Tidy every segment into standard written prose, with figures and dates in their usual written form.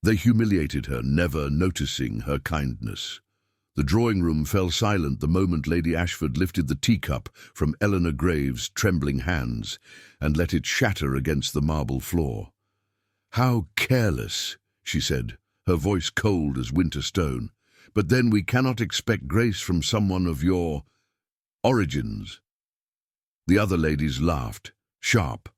They humiliated her, never noticing her kindness. The drawing-room fell silent the moment Lady Ashford lifted the teacup from Eleanor Graves' trembling hands and let it shatter against the marble floor. "How careless," she said, her voice cold as winter stone. "But then we cannot expect grace from someone of your origins." The other ladies laughed, sharp,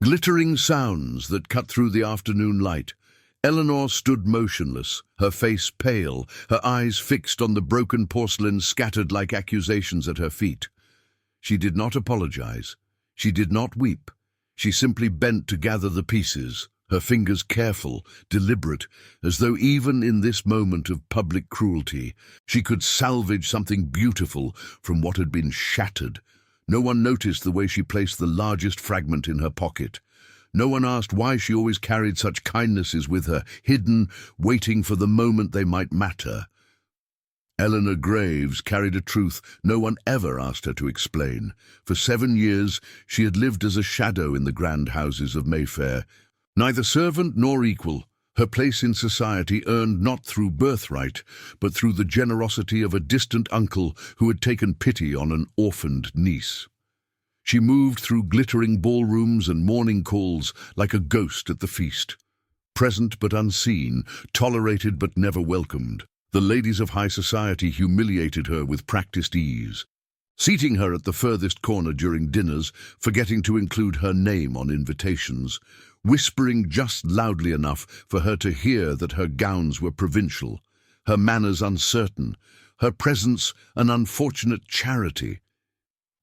glittering sounds that cut through the afternoon light. Eleanor stood motionless, her face pale, her eyes fixed on the broken porcelain scattered like accusations at her feet. She did not apologize. She did not weep. She simply bent to gather the pieces, her fingers careful, deliberate, as though even in this moment of public cruelty, she could salvage something beautiful from what had been shattered. No one noticed the way she placed the largest fragment in her pocket. No one asked why she always carried such kindnesses with her, hidden, waiting for the moment they might matter. Eleanor Graves carried a truth no one ever asked her to explain. For 7 years, she had lived as a shadow in the grand houses of Mayfair. Neither servant nor equal, her place in society earned not through birthright, but through the generosity of a distant uncle who had taken pity on an orphaned niece. She moved through glittering ballrooms and morning calls like a ghost at the feast. Present but unseen, tolerated but never welcomed, the ladies of high society humiliated her with practiced ease, seating her at the furthest corner during dinners, forgetting to include her name on invitations, whispering just loudly enough for her to hear that her gowns were provincial, her manners uncertain, her presence an unfortunate charity.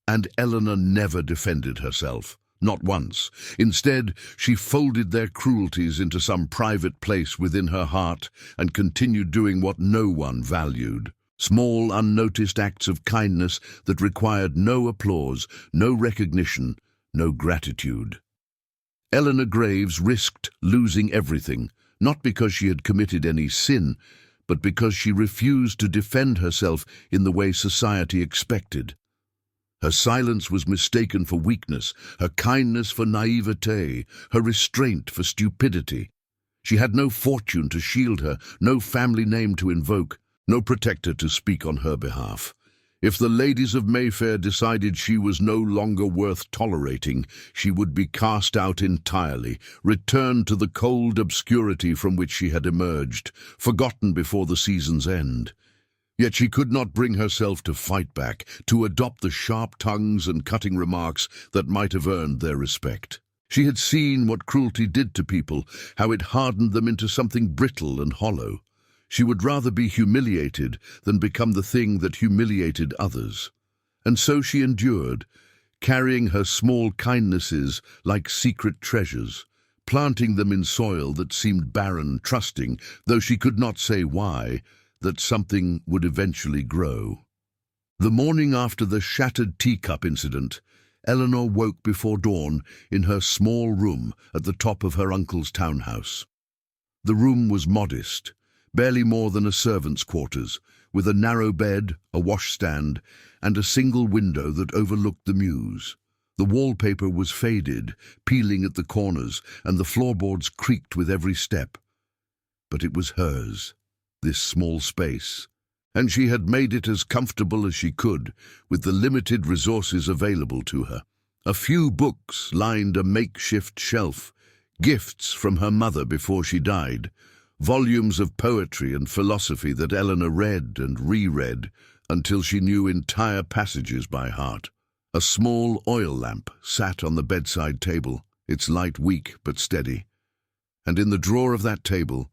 And Eleanor never defended herself, not once. Instead, she folded their cruelties into some private place within her heart and continued doing what no one valued. Small, unnoticed acts of kindness that required no applause, no recognition, no gratitude. Eleanor Graves risked losing everything, not because she had committed any sin, but because she refused to defend herself in the way society expected. Her silence was mistaken for weakness, her kindness for naivete, her restraint for stupidity. She had no fortune to shield her, no family name to invoke, no protector to speak on her behalf. If the ladies of Mayfair decided she was no longer worth tolerating, she would be cast out entirely, returned to the cold obscurity from which she had emerged, forgotten before the season's end. Yet she could not bring herself to fight back, to adopt the sharp tongues and cutting remarks that might have earned their respect. She had seen what cruelty did to people, how it hardened them into something brittle and hollow. She would rather be humiliated than become the thing that humiliated others. And so she endured, carrying her small kindnesses like secret treasures, planting them in soil that seemed barren, trusting, though she could not say why, that something would eventually grow. The morning after the shattered teacup incident, Eleanor woke before dawn in her small room at the top of her uncle's townhouse. The room was modest, barely more than a servant's quarters, with a narrow bed, a washstand, and a single window that overlooked the mews. The wallpaper was faded, peeling at the corners, and the floorboards creaked with every step. But it was hers, this small space, and she had made it as comfortable as she could with the limited resources available to her. A few books lined a makeshift shelf, gifts from her mother before she died, volumes of poetry and philosophy that Eleanor read and reread until she knew entire passages by heart. A small oil lamp sat on the bedside table, its light weak but steady, and in the drawer of that table,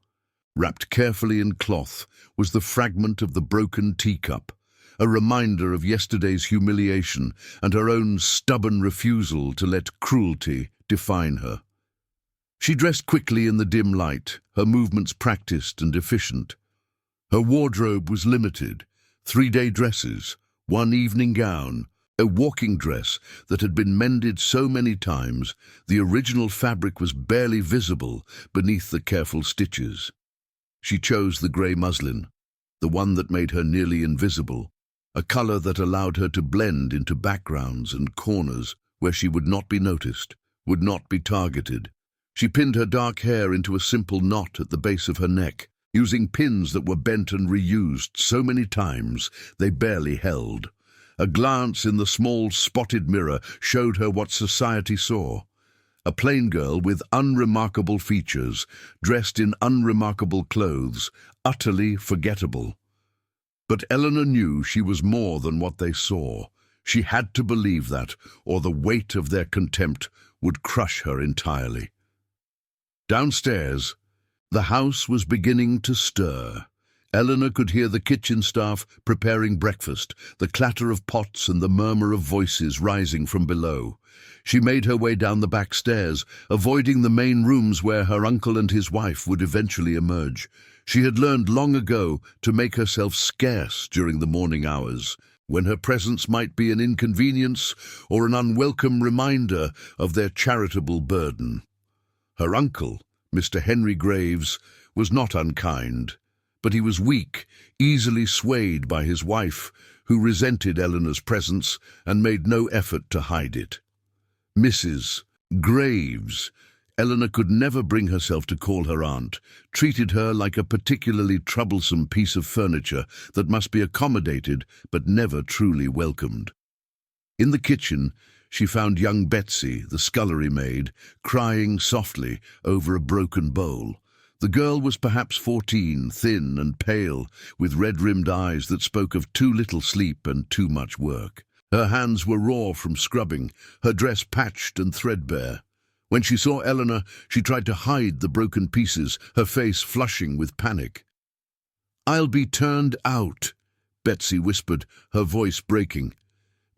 wrapped carefully in cloth, was the fragment of the broken teacup, a reminder of yesterday's humiliation and her own stubborn refusal to let cruelty define her. She dressed quickly in the dim light, her movements practiced and efficient. Her wardrobe was limited, 3-day dresses, one evening gown, a walking dress that had been mended so many times the original fabric was barely visible beneath the careful stitches. She chose the grey muslin, the one that made her nearly invisible, a colour that allowed her to blend into backgrounds and corners where she would not be noticed, would not be targeted. She pinned her dark hair into a simple knot at the base of her neck, using pins that were bent and reused so many times they barely held. A glance in the small spotted mirror showed her what society saw. A plain girl with unremarkable features, dressed in unremarkable clothes, utterly forgettable. But Eleanor knew she was more than what they saw. She had to believe that, or the weight of their contempt would crush her entirely. Downstairs, the house was beginning to stir. Eleanor could hear the kitchen staff preparing breakfast, the clatter of pots and the murmur of voices rising from below. She made her way down the back stairs, avoiding the main rooms where her uncle and his wife would eventually emerge. She had learned long ago to make herself scarce during the morning hours, when her presence might be an inconvenience or an unwelcome reminder of their charitable burden. Her uncle, Mr. Henry Graves, was not unkind, but he was weak, easily swayed by his wife, who resented Eleanor's presence and made no effort to hide it. Mrs. Graves, Eleanor could never bring herself to call her aunt, treated her like a particularly troublesome piece of furniture that must be accommodated but never truly welcomed. In the kitchen, she found young Betsy, the scullery maid, crying softly over a broken bowl. The girl was perhaps 14, thin and pale, with red-rimmed eyes that spoke of too little sleep and too much work. Her hands were raw from scrubbing, her dress patched and threadbare. When she saw Eleanor, she tried to hide the broken pieces, her face flushing with panic. "I'll be turned out," Betsy whispered, her voice breaking.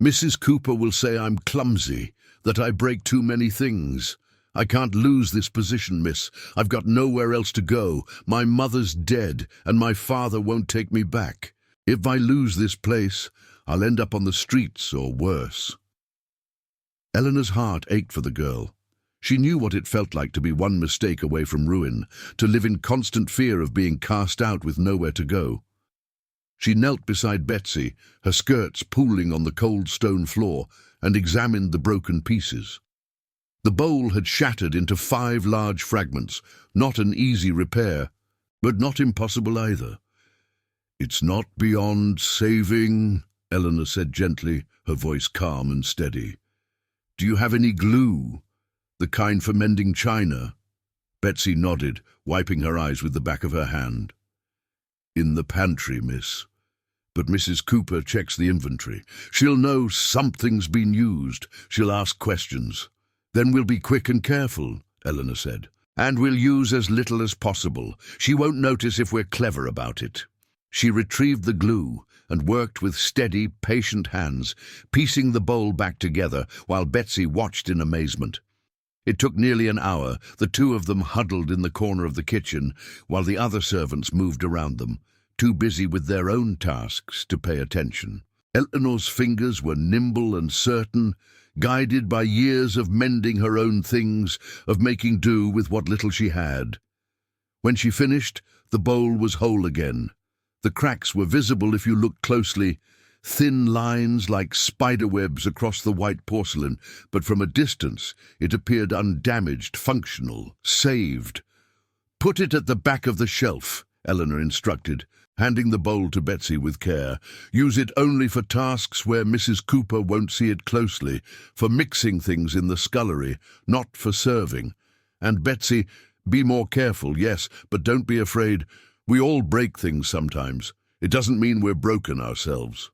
"Mrs. Cooper will say I'm clumsy, that I break too many things. I can't lose this position, miss. I've got nowhere else to go. My mother's dead, and my father won't take me back. If I lose this place, I'll end up on the streets or worse." Eleanor's heart ached for the girl. She knew what it felt like to be one mistake away from ruin, to live in constant fear of being cast out with nowhere to go. She knelt beside Betsy, her skirts pooling on the cold stone floor, and examined the broken pieces. The bowl had shattered into 5 large fragments, not an easy repair, but not impossible either. "It's not beyond saving," Eleanor said gently, her voice calm and steady. "Do you have any glue? The kind for mending china?" Betsy nodded, wiping her eyes with the back of her hand. "In the pantry, miss. But Mrs. Cooper checks the inventory. She'll know something's been used. She'll ask questions. Then we'll be quick and careful," Eleanor said. "And we'll use as little as possible. She won't notice if we're clever about it." She retrieved the glue and worked with steady, patient hands, piecing the bowl back together while Betsy watched in amazement. It took nearly an hour, the two of them huddled in the corner of the kitchen, while the other servants moved around them, too busy with their own tasks to pay attention. Eleanor's fingers were nimble and certain, guided by years of mending her own things, of making do with what little she had. When she finished, the bowl was whole again. The cracks were visible if you looked closely, thin lines like spiderwebs across the white porcelain, but from a distance it appeared undamaged, functional, saved. "Put it at the back of the shelf," Eleanor instructed, handing the bowl to Betsy with care. "Use it only for tasks where Mrs. Cooper won't see it closely, for mixing things in the scullery, not for serving. And Betsy, be more careful, yes, but don't be afraid. We all break things sometimes. It doesn't mean we're broken ourselves."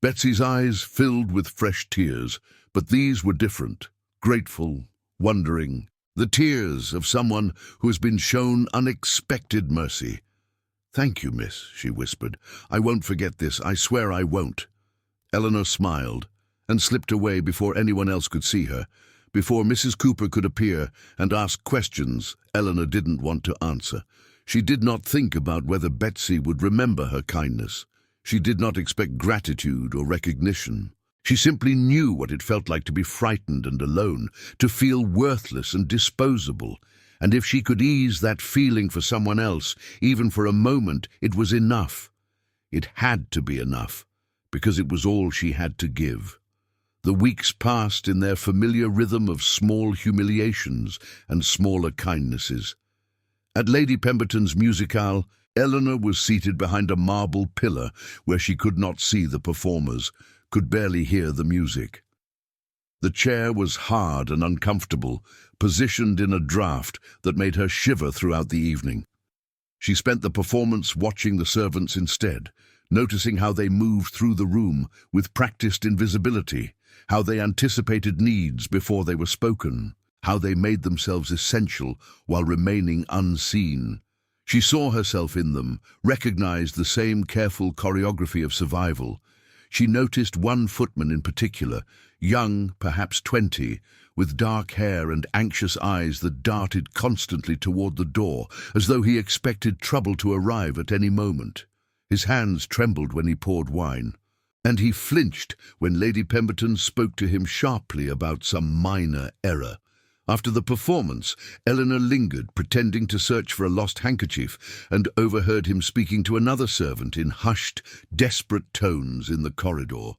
Betsy's eyes filled with fresh tears, but these were different, grateful, wondering. The tears of someone who has been shown unexpected mercy. "Thank you, miss," she whispered. "I won't forget this. I swear I won't." Eleanor smiled and slipped away before anyone else could see her. Before Mrs. Cooper could appear and ask questions Eleanor didn't want to answer. She did not think about whether Betsy would remember her kindness. She did not expect gratitude or recognition. She simply knew what it felt like to be frightened and alone, to feel worthless and disposable. And if she could ease that feeling for someone else, even for a moment, it was enough. It had to be enough, because it was all she had to give. The weeks passed in their familiar rhythm of small humiliations and smaller kindnesses. At Lady Pemberton's musicale, Eleanor was seated behind a marble pillar where she could not see the performers, could barely hear the music. The chair was hard and uncomfortable, positioned in a draught that made her shiver throughout the evening. She spent the performance watching the servants instead, noticing how they moved through the room with practiced invisibility, how they anticipated needs before they were spoken, how they made themselves essential while remaining unseen. She saw herself in them, recognized the same careful choreography of survival. She noticed one footman in particular, young, perhaps 20, with dark hair and anxious eyes that darted constantly toward the door, as though he expected trouble to arrive at any moment. His hands trembled when he poured wine, and he flinched when Lady Pemberton spoke to him sharply about some minor error. After the performance, Eleanor lingered, pretending to search for a lost handkerchief, and overheard him speaking to another servant in hushed, desperate tones in the corridor.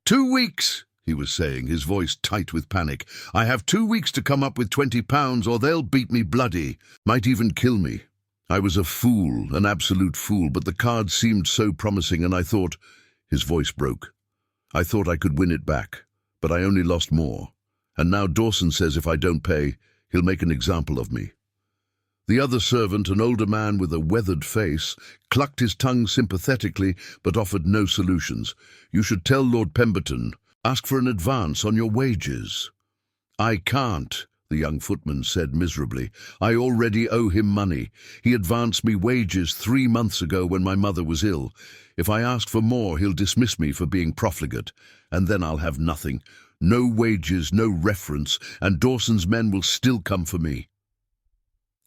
2 weeks, he was saying, his voice tight with panic. I have 2 weeks to come up with £20, or they'll beat me bloody, might even kill me. I was a fool, an absolute fool, but the card seemed so promising, and I thought— His voice broke. I thought I could win it back, but I only lost more. And now Dawson says if I don't pay, he'll make an example of me. The other servant, an older man with a weathered face, clucked his tongue sympathetically, but offered no solutions. You should tell Lord Pemberton, ask for an advance on your wages. I can't, the young footman said miserably. I already owe him money. He advanced me wages 3 months ago when my mother was ill. If I ask for more, he'll dismiss me for being profligate, and then I'll have nothing. No wages, no reference, and Dawson's men will still come for me.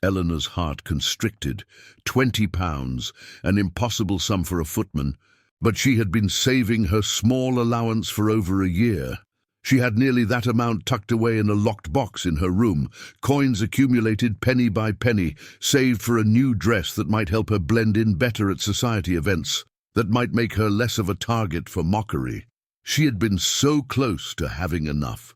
Eleanor's heart constricted. £20, an impossible sum for a footman, but she had been saving her small allowance for over a year. She had nearly that amount tucked away in a locked box in her room, coins accumulated penny by penny, saved for a new dress that might help her blend in better at society events, that might make her less of a target for mockery. She had been so close to having enough.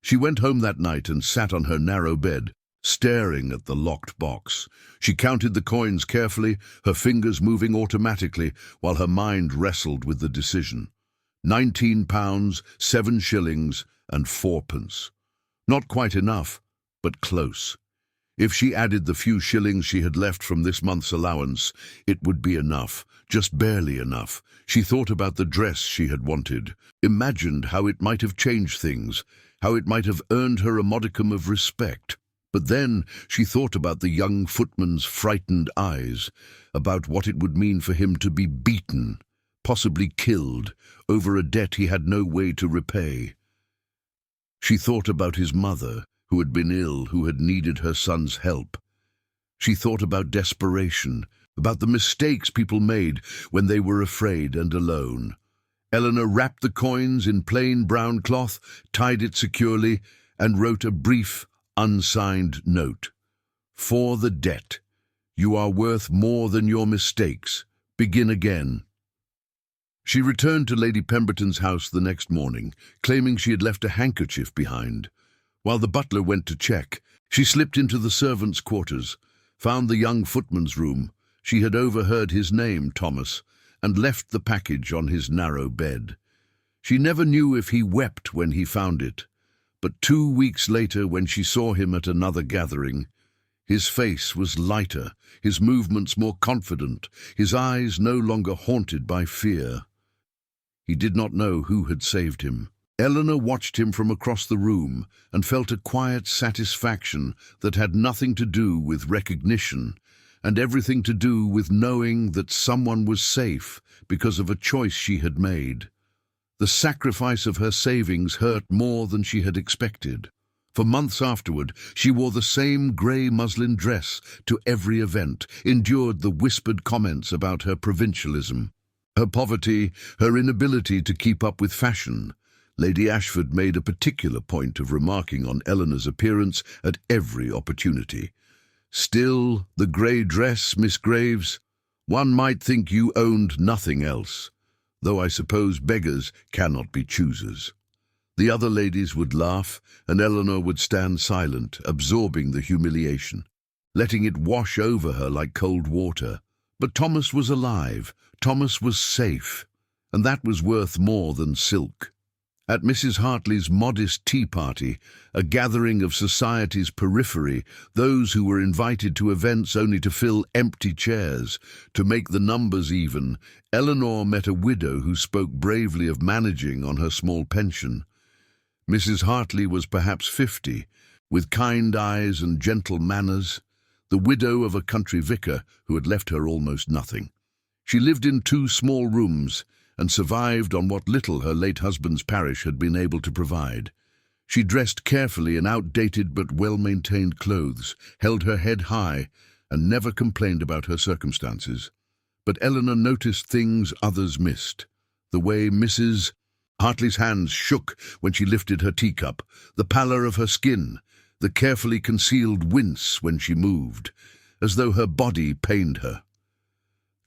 She went home that night and sat on her narrow bed, staring at the locked box. She counted the coins carefully, her fingers moving automatically, while her mind wrestled with the decision. £19, 7 shillings, and 4p. Not quite enough, but close. If she added the few shillings she had left from this month's allowance, it would be enough, just barely enough. She thought about the dress she had wanted, imagined how it might have changed things, how it might have earned her a modicum of respect. But then she thought about the young footman's frightened eyes, about what it would mean for him to be beaten, possibly killed, over a debt he had no way to repay. She thought about his mother, who had been ill, who had needed her son's help. She thought about desperation, about the mistakes people made when they were afraid and alone. Eleanor wrapped the coins in plain brown cloth, tied it securely, and wrote a brief, unsigned note. For the debt. You are worth more than your mistakes. Begin again. She returned to Lady Pemberton's house the next morning, claiming she had left a handkerchief behind. While the butler went to check, she slipped into the servants' quarters, found the young footman's room. She had overheard his name, Thomas, and left the package on his narrow bed. She never knew if he wept when he found it, but 2 weeks later, when she saw him at another gathering, his face was lighter, his movements more confident, his eyes no longer haunted by fear. He did not know who had saved him. Eleanor watched him from across the room and felt a quiet satisfaction that had nothing to do with recognition and everything to do with knowing that someone was safe because of a choice she had made. The sacrifice of her savings hurt more than she had expected. For months afterward, she wore the same grey muslin dress to every event, endured the whispered comments about her provincialism, her poverty, her inability to keep up with fashion. Lady Ashford made a particular point of remarking on Eleanor's appearance at every opportunity. Still, the grey dress, Miss Graves, one might think you owned nothing else, though I suppose beggars cannot be choosers. The other ladies would laugh, and Eleanor would stand silent, absorbing the humiliation, letting it wash over her like cold water. But Thomas was alive, Thomas was safe, and that was worth more than silk. At Mrs. Hartley's modest tea party, a gathering of society's periphery, those who were invited to events only to fill empty chairs, to make the numbers even, Eleanor met a widow who spoke bravely of managing on her small pension. Mrs. Hartley was perhaps 50, with kind eyes and gentle manners, the widow of a country vicar who had left her almost nothing. She lived in 2 small rooms, and survived on what little her late husband's parish had been able to provide. She dressed carefully in outdated but well-maintained clothes, held her head high, and never complained about her circumstances. But Eleanor noticed things others missed. The way Mrs. Hartley's hands shook when she lifted her teacup, the pallor of her skin, the carefully concealed wince when she moved, as though her body pained her.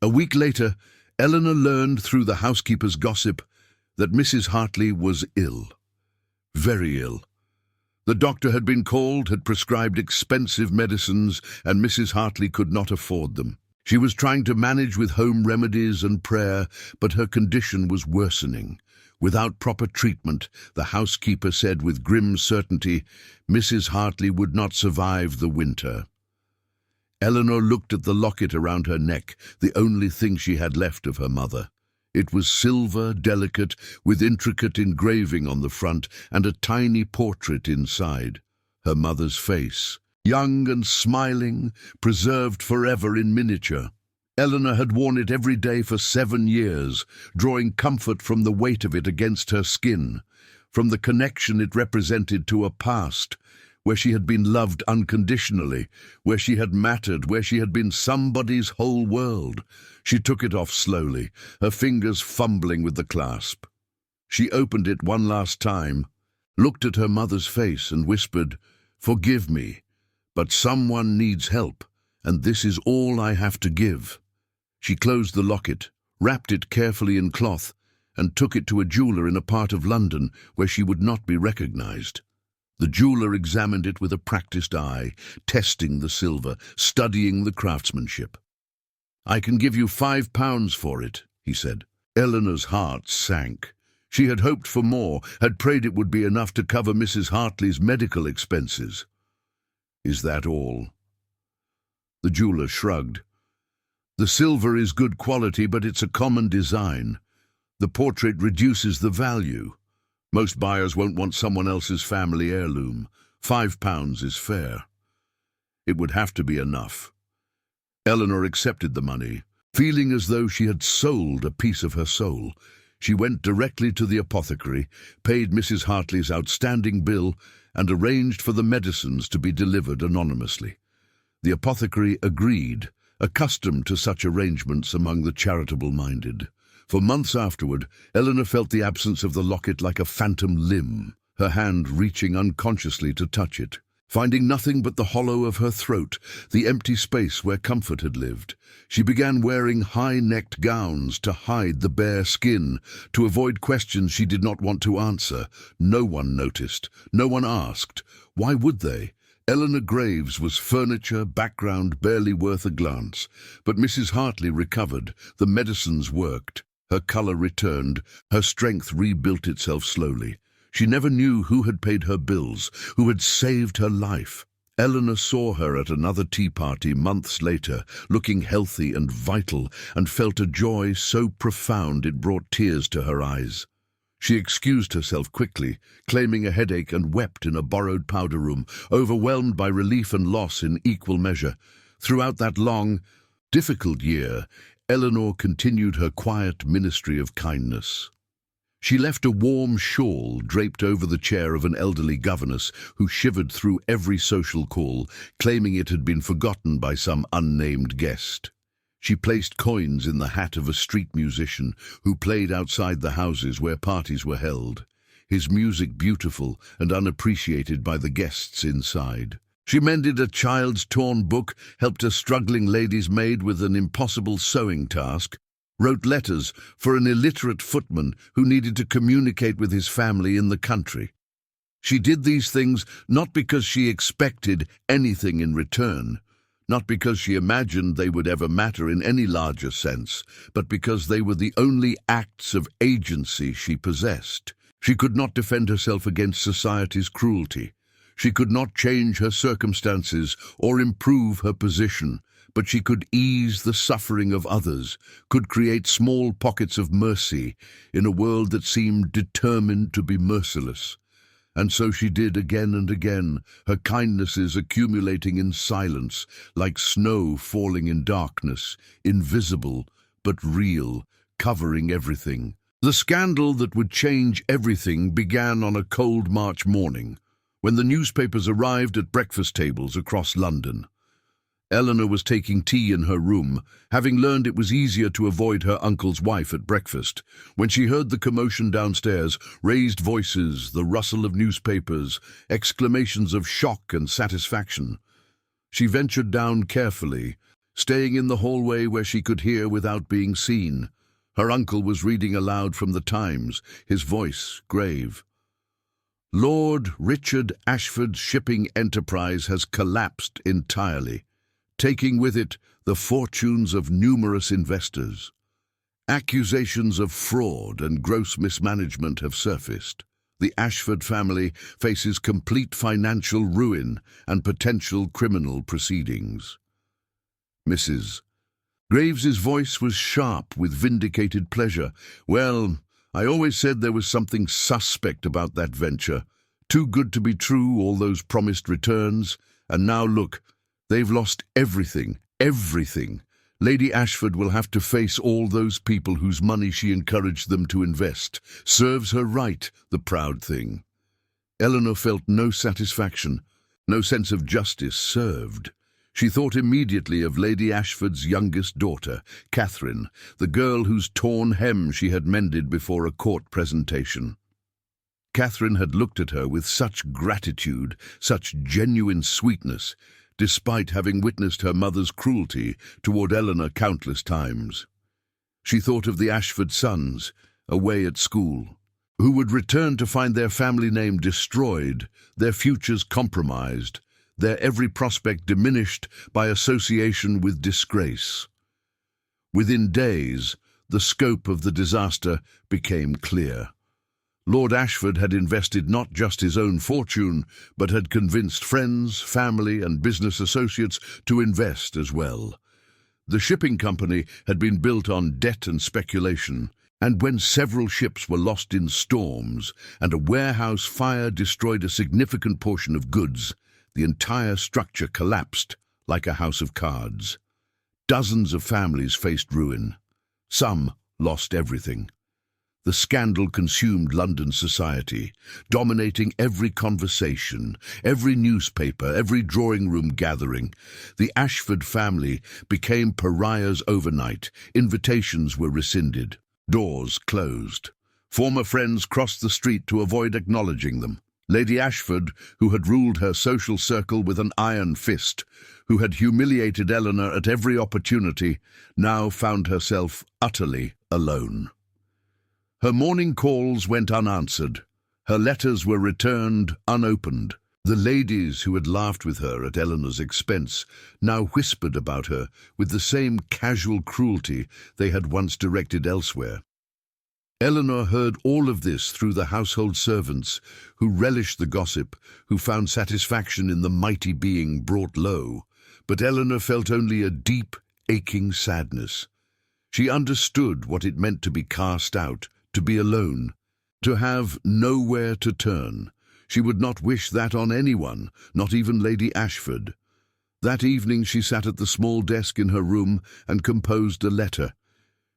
A week later, Eleanor learned through the housekeeper's gossip that Mrs. Hartley was ill. Very ill. The doctor had been called, had prescribed expensive medicines, and Mrs. Hartley could not afford them. She was trying to manage with home remedies and prayer, but her condition was worsening. Without proper treatment, the housekeeper said with grim certainty, Mrs. Hartley would not survive the winter. Eleanor looked at the locket around her neck, the only thing she had left of her mother. It was silver, delicate, with intricate engraving on the front and a tiny portrait inside. Her mother's face, young and smiling, preserved forever in miniature. Eleanor had worn it every day for 7 years, drawing comfort from the weight of it against her skin, from the connection it represented to a past, where she had been loved unconditionally, where she had mattered, where she had been somebody's whole world. She took it off slowly, her fingers fumbling with the clasp. She opened it one last time, looked at her mother's face and whispered, "Forgive me, but someone needs help, and this is all I have to give." She closed the locket, wrapped it carefully in cloth, and took it to a jeweller in a part of London where she would not be recognized. The jeweller examined it with a practiced eye, testing the silver, studying the craftsmanship. "I can give you £5 for it," he said. Eleanor's heart sank. She had hoped for more, had prayed it would be enough to cover Mrs. Hartley's medical expenses. "Is that all?" The jeweller shrugged. "The silver is good quality, but it's a common design. The portrait reduces the value. Most buyers won't want someone else's family heirloom. £5 is fair." It would have to be enough. Eleanor accepted the money, feeling as though she had sold a piece of her soul. She went directly to the apothecary, paid Mrs. Hartley's outstanding bill, and arranged for the medicines to be delivered anonymously. The apothecary agreed, accustomed to such arrangements among the charitable-minded. For months afterward, Eleanor felt the absence of the locket like a phantom limb, her hand reaching unconsciously to touch it. Finding nothing but the hollow of her throat, the empty space where comfort had lived, she began wearing high-necked gowns to hide the bare skin, to avoid questions she did not want to answer. No one noticed, no one asked. Why would they? Eleanor Graves was furniture, background barely worth a glance. But Mrs. Hartley recovered, the medicines worked. Her colour returned, her strength rebuilt itself slowly. She never knew who had paid her bills, who had saved her life. Eleanor saw her at another tea party months later, looking healthy and vital, and felt a joy so profound it brought tears to her eyes. She excused herself quickly, claiming a headache, and wept in a borrowed powder room, overwhelmed by relief and loss in equal measure. Throughout that long, difficult year, Eleanor continued her quiet ministry of kindness. She left a warm shawl draped over the chair of an elderly governess who shivered through every social call, claiming it had been forgotten by some unnamed guest. She placed coins in the hat of a street musician who played outside the houses where parties were held, his music beautiful and unappreciated by the guests inside. She mended a child's torn book, helped a struggling lady's maid with an impossible sewing task, wrote letters for an illiterate footman who needed to communicate with his family in the country. She did these things not because she expected anything in return, not because she imagined they would ever matter in any larger sense, but because they were the only acts of agency she possessed. She could not defend herself against society's cruelty. She could not change her circumstances or improve her position, but she could ease the suffering of others, could create small pockets of mercy in a world that seemed determined to be merciless. And so she did again and again, her kindnesses accumulating in silence, like snow falling in darkness, invisible but real, covering everything. The scandal that would change everything began on a cold March morning, when the newspapers arrived at breakfast tables across London. Eleanor was taking tea in her room, having learned it was easier to avoid her uncle's wife at breakfast, when she heard the commotion downstairs, raised voices, the rustle of newspapers, exclamations of shock and satisfaction. She ventured down carefully, staying in the hallway where she could hear without being seen. Her uncle was reading aloud from the Times, his voice grave. Lord Richard Ashford's shipping enterprise has collapsed entirely, taking with it the fortunes of numerous investors. Accusations of fraud and gross mismanagement have surfaced. The Ashford family faces complete financial ruin and potential criminal proceedings. Mrs. Graves's voice was sharp with vindicated pleasure. Well, I always said there was something suspect about that venture. Too good to be true, all those promised returns. And now look, they've lost everything, everything. Lady Ashford will have to face all those people whose money she encouraged them to invest. Serves her right, the proud thing. Eleanor felt no satisfaction, no sense of justice served. She thought immediately of Lady Ashford's youngest daughter, Catherine, the girl whose torn hem she had mended before a court presentation. Catherine had looked at her with such gratitude, such genuine sweetness, despite having witnessed her mother's cruelty toward Eleanor countless times. She thought of the Ashford sons, away at school, who would return to find their family name destroyed, their futures compromised, their every prospect diminished by association with disgrace. Within days, the scope of the disaster became clear. Lord Ashford had invested not just his own fortune, but had convinced friends, family, and business associates to invest as well. The shipping company had been built on debt and speculation, and when several ships were lost in storms and a warehouse fire destroyed a significant portion of goods, the entire structure collapsed like a house of cards. Dozens of families faced ruin. Some lost everything. The scandal consumed London society, dominating every conversation, every newspaper, every drawing-room gathering. The Ashford family became pariahs overnight. Invitations were rescinded. Doors closed. Former friends crossed the street to avoid acknowledging them. Lady Ashford, who had ruled her social circle with an iron fist, who had humiliated Eleanor at every opportunity, now found herself utterly alone. Her morning calls went unanswered. Her letters were returned unopened. The ladies who had laughed with her at Eleanor's expense now whispered about her with the same casual cruelty they had once directed elsewhere. Eleanor heard all of this through the household servants, who relished the gossip, who found satisfaction in the mighty being brought low. But Eleanor felt only a deep, aching sadness. She understood what it meant to be cast out, to be alone, to have nowhere to turn. She would not wish that on anyone, not even Lady Ashford. That evening she sat at the small desk in her room and composed a letter.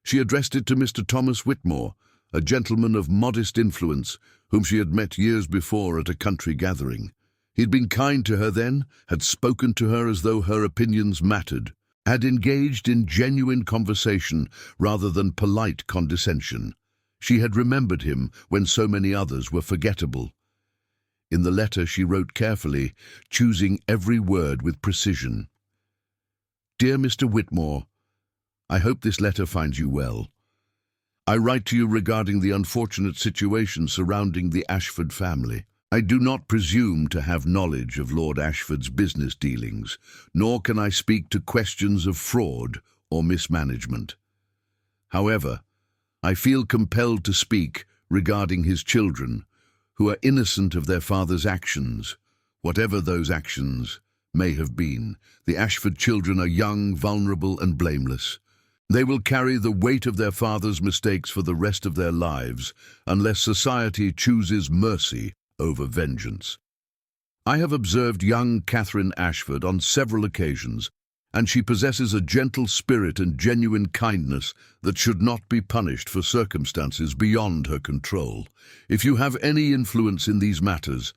She addressed it to Mr. Thomas Whitmore, a gentleman of modest influence, whom she had met years before at a country gathering. He had been kind to her then, had spoken to her as though her opinions mattered, had engaged in genuine conversation rather than polite condescension. She had remembered him when so many others were forgettable. In the letter she wrote carefully, choosing every word with precision. Dear Mr. Whitmore, I hope this letter finds you well. I write to you regarding the unfortunate situation surrounding the Ashford family. I do not presume to have knowledge of Lord Ashford's business dealings, nor can I speak to questions of fraud or mismanagement. However, I feel compelled to speak regarding his children, who are innocent of their father's actions, whatever those actions may have been. The Ashford children are young, vulnerable, and blameless. They will carry the weight of their father's mistakes for the rest of their lives, unless society chooses mercy over vengeance. I have observed young Catherine Ashford on several occasions, and she possesses a gentle spirit and genuine kindness that should not be punished for circumstances beyond her control. If you have any influence in these matters,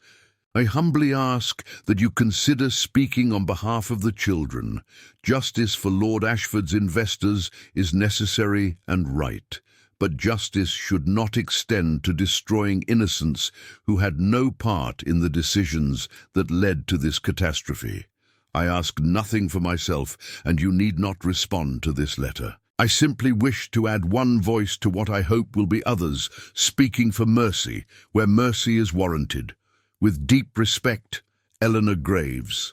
I humbly ask that you consider speaking on behalf of the children. Justice for Lord Ashford's investors is necessary and right, but justice should not extend to destroying innocents who had no part in the decisions that led to this catastrophe. I ask nothing for myself, and you need not respond to this letter. I simply wish to add one voice to what I hope will be others, speaking for mercy, where mercy is warranted. With deep respect, Eleanor Graves.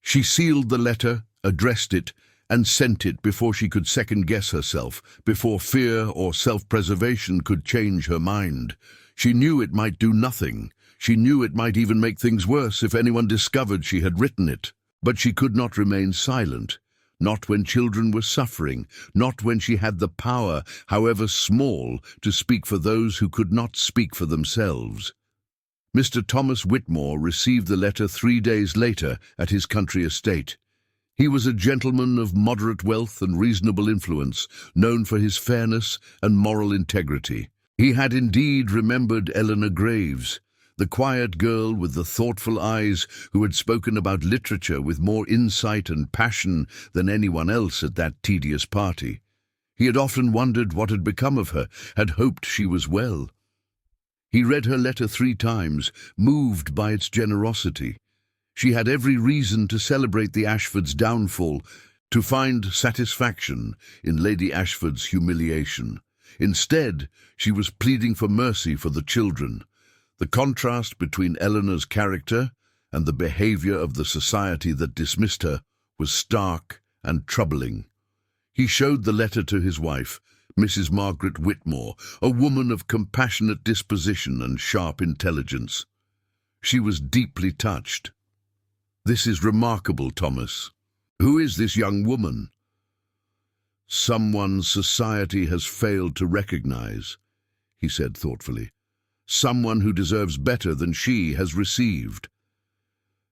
She sealed the letter, addressed it, and sent it before she could second-guess herself, before fear or self-preservation could change her mind. She knew it might do nothing. She knew it might even make things worse if anyone discovered she had written it. But she could not remain silent, not when children were suffering, not when she had the power, however small, to speak for those who could not speak for themselves. Mr. Thomas Whitmore received the letter 3 days later at his country estate. He was a gentleman of moderate wealth and reasonable influence, known for his fairness and moral integrity. He had indeed remembered Eleanor Graves, the quiet girl with the thoughtful eyes who had spoken about literature with more insight and passion than anyone else at that tedious party. He had often wondered what had become of her, had hoped she was well. He read her letter 3 times, moved by its generosity. She had every reason to celebrate the Ashfords' downfall, to find satisfaction in Lady Ashford's humiliation. Instead, she was pleading for mercy for the children. The contrast between Eleanor's character and the behavior of the society that dismissed her was stark and troubling. He showed the letter to his wife, Mrs. Margaret Whitmore, a woman of compassionate disposition and sharp intelligence. She was deeply touched. "This is remarkable, Thomas. Who is this young woman?" "Someone society has failed to recognize," he said thoughtfully. "Someone who deserves better than she has received."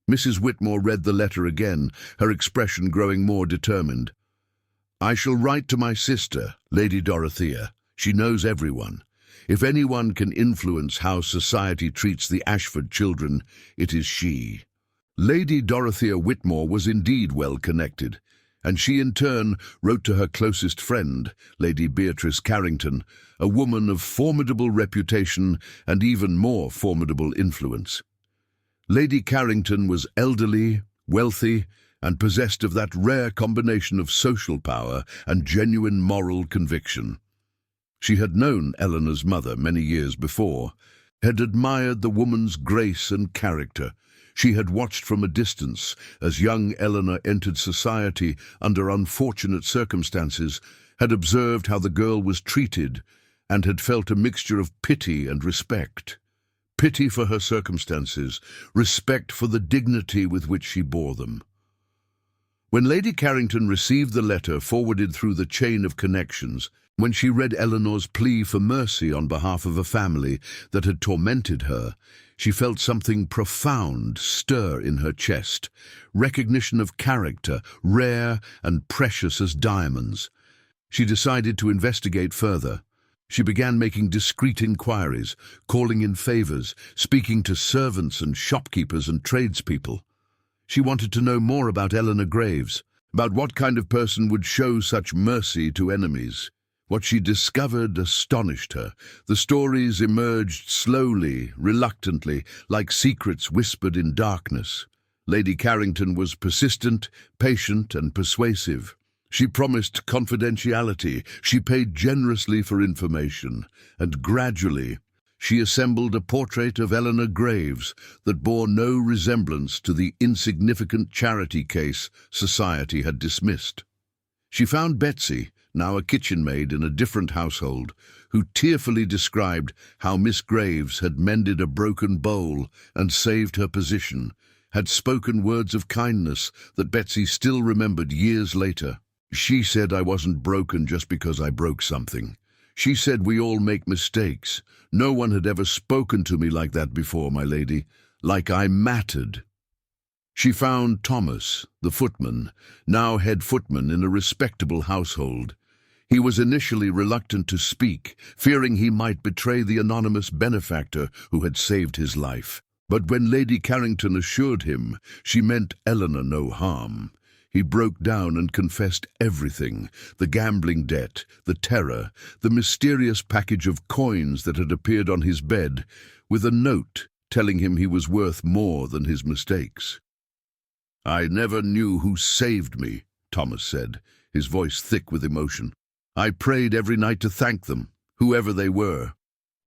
Mrs. Whitmore read the letter again, her expression growing more determined. "I shall write to my sister, Lady Dorothea. She knows everyone. If anyone can influence how society treats the Ashford children, it is she." Lady Dorothea Whitmore was indeed well connected, and she in turn wrote to her closest friend, Lady Beatrice Carrington, a woman of formidable reputation and even more formidable influence. Lady Carrington was elderly, wealthy, and possessed of that rare combination of social power and genuine moral conviction. She had known Eleanor's mother many years before, had admired the woman's grace and character. She had watched from a distance as young Eleanor entered society under unfortunate circumstances, had observed how the girl was treated, and had felt a mixture of pity and respect. Pity for her circumstances, respect for the dignity with which she bore them. When Lady Carrington received the letter forwarded through the chain of connections, when she read Eleanor's plea for mercy on behalf of a family that had tormented her, she felt something profound stir in her chest, recognition of character, rare and precious as diamonds. She decided to investigate further. She began making discreet inquiries, calling in favors, speaking to servants and shopkeepers and tradespeople. She wanted to know more about Eleanor Graves, about what kind of person would show such mercy to enemies. What she discovered astonished her. The stories emerged slowly, reluctantly, like secrets whispered in darkness. Lady Carrington was persistent, patient, and persuasive. She promised confidentiality, she paid generously for information, and gradually she assembled a portrait of Eleanor Graves that bore no resemblance to the insignificant charity case society had dismissed. She found Betsy, now a kitchen maid in a different household, who tearfully described how Miss Graves had mended a broken bowl and saved her position, had spoken words of kindness that Betsy still remembered years later. She said I wasn't broken just because I broke something. She said we all make mistakes. No one had ever spoken to me like that before, my lady, like I mattered. She found Thomas, the footman, now head footman in a respectable household. He was initially reluctant to speak, fearing he might betray the anonymous benefactor who had saved his life. But when Lady Carrington assured him she meant Eleanor no harm, he broke down and confessed everything: the gambling debt, the terror, the mysterious package of coins that had appeared on his bed, with a note telling him he was worth more than his mistakes. "I never knew who saved me," Thomas said, his voice thick with emotion. "I prayed every night to thank them, whoever they were.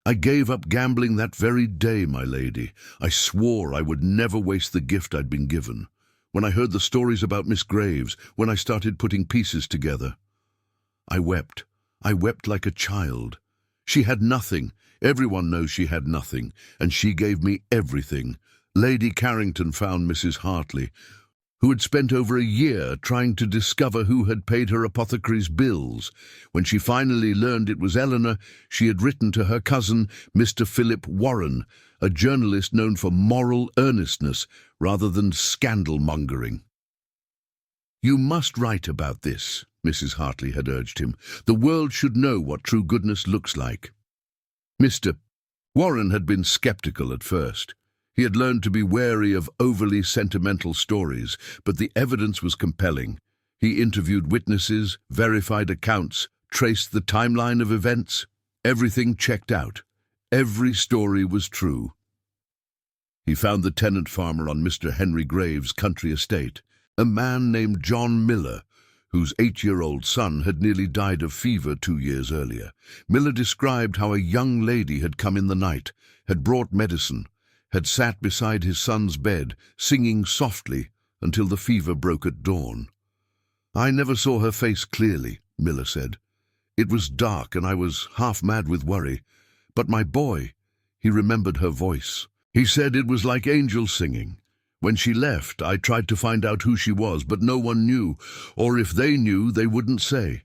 I gave up gambling that very day, my lady. I swore I would never waste the gift I'd been given. When I heard the stories about Miss Graves, when I started putting pieces together, I wept. I wept like a child. She had nothing. Everyone knows she had nothing, and she gave me everything." Lady Carrington found Mrs. Hartley, who had spent over a year trying to discover who had paid her apothecary's bills. When she finally learned it was Eleanor, she had written to her cousin, Mr. Philip Warren, a journalist known for moral earnestness rather than scandal-mongering. "You must write about this," Mrs. Hartley had urged him. "The world should know what true goodness looks like." Mr. Warren had been skeptical at first. He had learned to be wary of overly sentimental stories, but the evidence was compelling. He interviewed witnesses, verified accounts, traced the timeline of events. Everything checked out. Every story was true. He found the tenant farmer on Mr. Henry Graves' country estate, a man named John Miller, whose 8-year-old son had nearly died of fever 2 years earlier. Miller described how a young lady had come in the night, had brought medicine, had sat beside his son's bed, singing softly until the fever broke at dawn. "I never saw her face clearly," Miller said. "It was dark and I was half mad with worry. But my boy, he remembered her voice. He said it was like angels singing. When she left, I tried to find out who she was, but no one knew, or if they knew, they wouldn't say.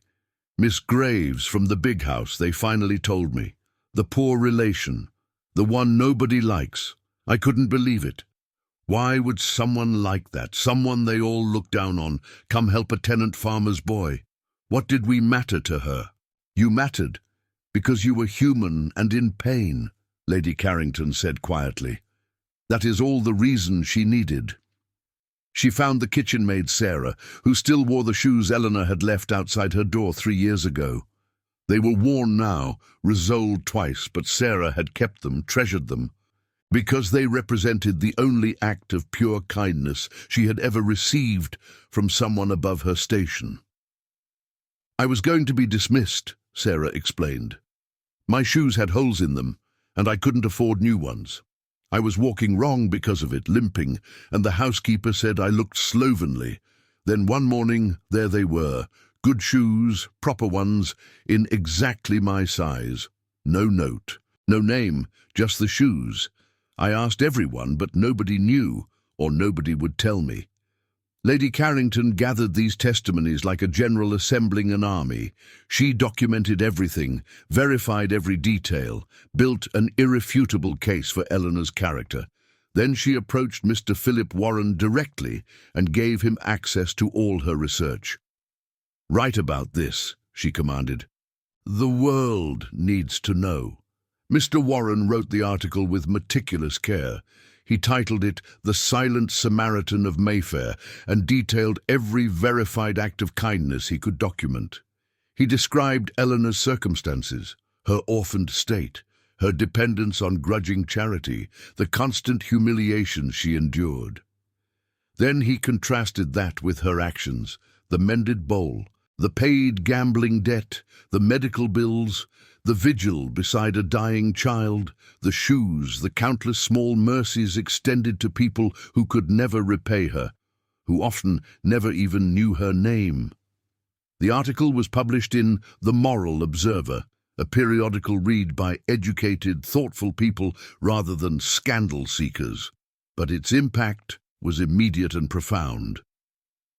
Miss Graves from the big house, they finally told me. The poor relation, the one nobody likes. I couldn't believe it. Why would someone like that, someone they all look down on, come help a tenant farmer's boy? What did we matter to her?" "You mattered because you were human and in pain," Lady Carrington said quietly. "That is all the reason she needed." She found the kitchen maid Sarah, who still wore the shoes Eleanor had left outside her door 3 years ago. They were worn now, resoled twice, but Sarah had kept them, treasured them, because they represented the only act of pure kindness she had ever received from someone above her station. "I was going to be dismissed," Sarah explained. "My shoes had holes in them, and I couldn't afford new ones. I was walking wrong because of it, limping, and the housekeeper said I looked slovenly. Then one morning, there they were, good shoes, proper ones, in exactly my size. No note, no name, just the shoes. I asked everyone, but nobody knew, or nobody would tell me." Lady Carrington gathered these testimonies like a general assembling an army. She documented everything, verified every detail, built an irrefutable case for Eleanor's character. Then she approached Mr. Philip Warren directly and gave him access to all her research. "Write about this," she commanded. "The world needs to know." Mr. Warren wrote the article with meticulous care. He titled it "The Silent Samaritan of Mayfair" and detailed every verified act of kindness he could document. He described Eleanor's circumstances, her orphaned state, her dependence on grudging charity, the constant humiliation she endured. Then he contrasted that with her actions: the mended bowl, The paid gambling debt, the medical bills, the vigil beside a dying child, the shoes, the countless small mercies extended to people who could never repay her, who often never even knew her name. The article was published in The Moral Observer, a periodical read by educated, thoughtful people rather than scandal seekers. But its impact was immediate and profound.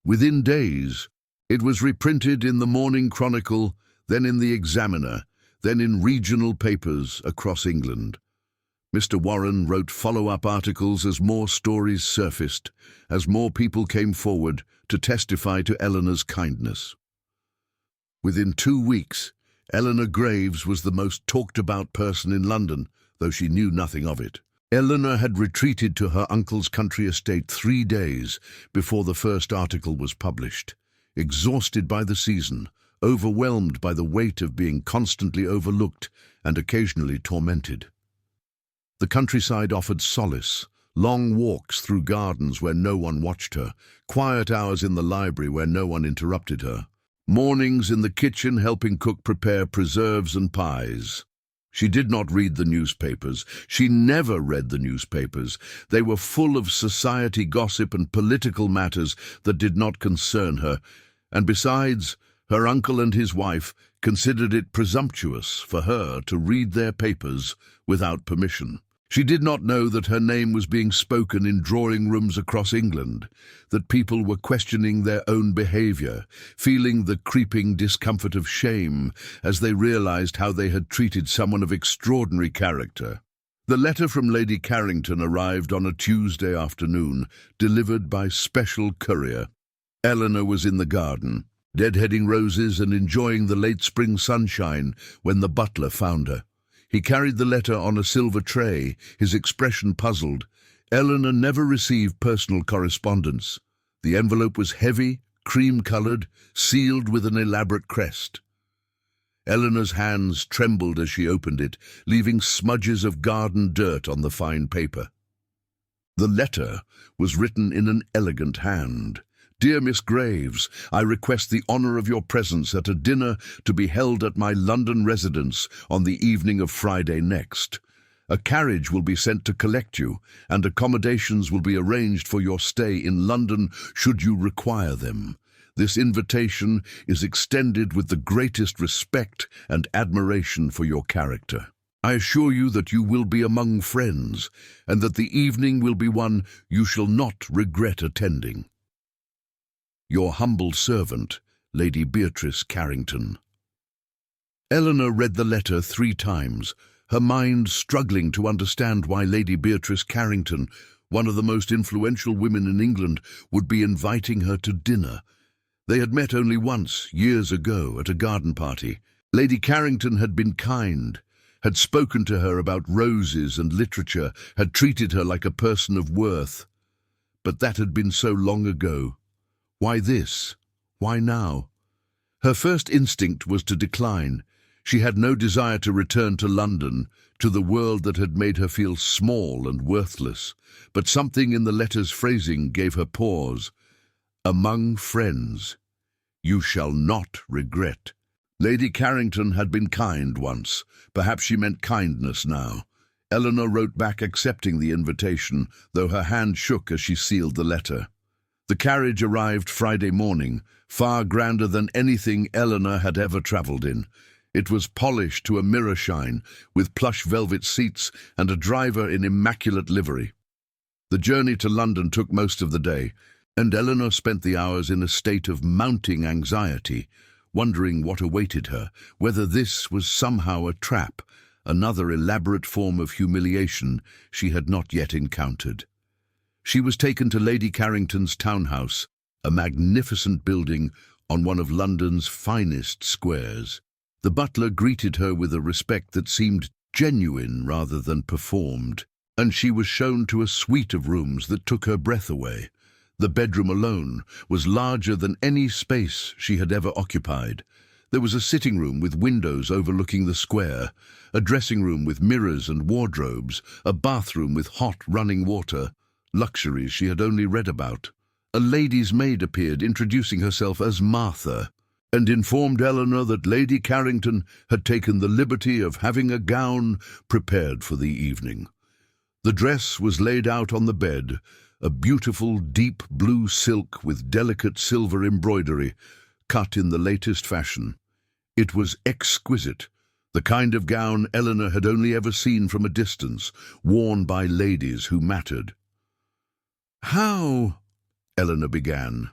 Within days, it was reprinted in the Morning Chronicle, then in the Examiner, then in regional papers across England. Mr. Warren wrote follow-up articles as more stories surfaced, as more people came forward to testify to Eleanor's kindness. Within 2 weeks, Eleanor Graves was the most talked-about person in London, though she knew nothing of it. Eleanor had retreated to her uncle's country estate 3 days before the first article was published, exhausted by the season, overwhelmed by the weight of being constantly overlooked and occasionally tormented. The countryside offered solace, long walks through gardens where no one watched her, quiet hours in the library where no one interrupted her, mornings in the kitchen helping cook prepare preserves and pies. She did not read the newspapers. She never read the newspapers. They were full of society gossip and political matters that did not concern her, and besides, her uncle and his wife considered it presumptuous for her to read their papers without permission. She did not know that her name was being spoken in drawing rooms across England, that people were questioning their own behaviour, feeling the creeping discomfort of shame as they realised how they had treated someone of extraordinary character. The letter from Lady Carrington arrived on a Tuesday afternoon, delivered by special courier. Eleanor was in the garden, deadheading roses and enjoying the late spring sunshine when the butler found her. He carried the letter on a silver tray, his expression puzzled. Eleanor never received personal correspondence. The envelope was heavy, cream-coloured, sealed with an elaborate crest. Eleanor's hands trembled as she opened it, leaving smudges of garden dirt on the fine paper. The letter was written in an elegant hand. "Dear Miss Graves, I request the honour of your presence at a dinner to be held at my London residence on the evening of Friday next. A carriage will be sent to collect you, and accommodations will be arranged for your stay in London should you require them. This invitation is extended with the greatest respect and admiration for your character. I assure you that you will be among friends, and that the evening will be one you shall not regret attending. Your humble servant, Lady Beatrice Carrington." Eleanor read the letter 3 times, her mind struggling to understand why Lady Beatrice Carrington, one of the most influential women in England, would be inviting her to dinner. They had met only once, years ago, at a garden party. Lady Carrington had been kind, had spoken to her about roses and literature, had treated her like a person of worth. But that had been so long ago. Why this? Why now? Her first instinct was to decline. She had no desire to return to London, to the world that had made her feel small and worthless. But something in the letter's phrasing gave her pause. Among friends. You shall not regret. Lady Carrington had been kind once. Perhaps she meant kindness now. Eleanor wrote back accepting the invitation, though her hand shook as she sealed the letter. The carriage arrived Friday morning, far grander than anything Eleanor had ever travelled in. It was polished to a mirror shine, with plush velvet seats and a driver in immaculate livery. The journey to London took most of the day, and Eleanor spent the hours in a state of mounting anxiety, wondering what awaited her, whether this was somehow a trap, another elaborate form of humiliation she had not yet encountered. She was taken to Lady Carrington's townhouse, a magnificent building on one of London's finest squares. The butler greeted her with a respect that seemed genuine rather than performed, and she was shown to a suite of rooms that took her breath away. The bedroom alone was larger than any space she had ever occupied. There was a sitting room with windows overlooking the square, a dressing room with mirrors and wardrobes, a bathroom with hot running water, luxuries she had only read about. A lady's maid appeared, introducing herself as Martha. and informed Eleanor that Lady Carrington had taken the liberty of having a gown prepared for the evening. The dress was laid out on the bed, a beautiful deep blue silk with delicate silver embroidery, cut in the latest fashion. It was exquisite, the kind of gown Eleanor had only ever seen from a distance, worn by ladies who mattered. "How," Eleanor began,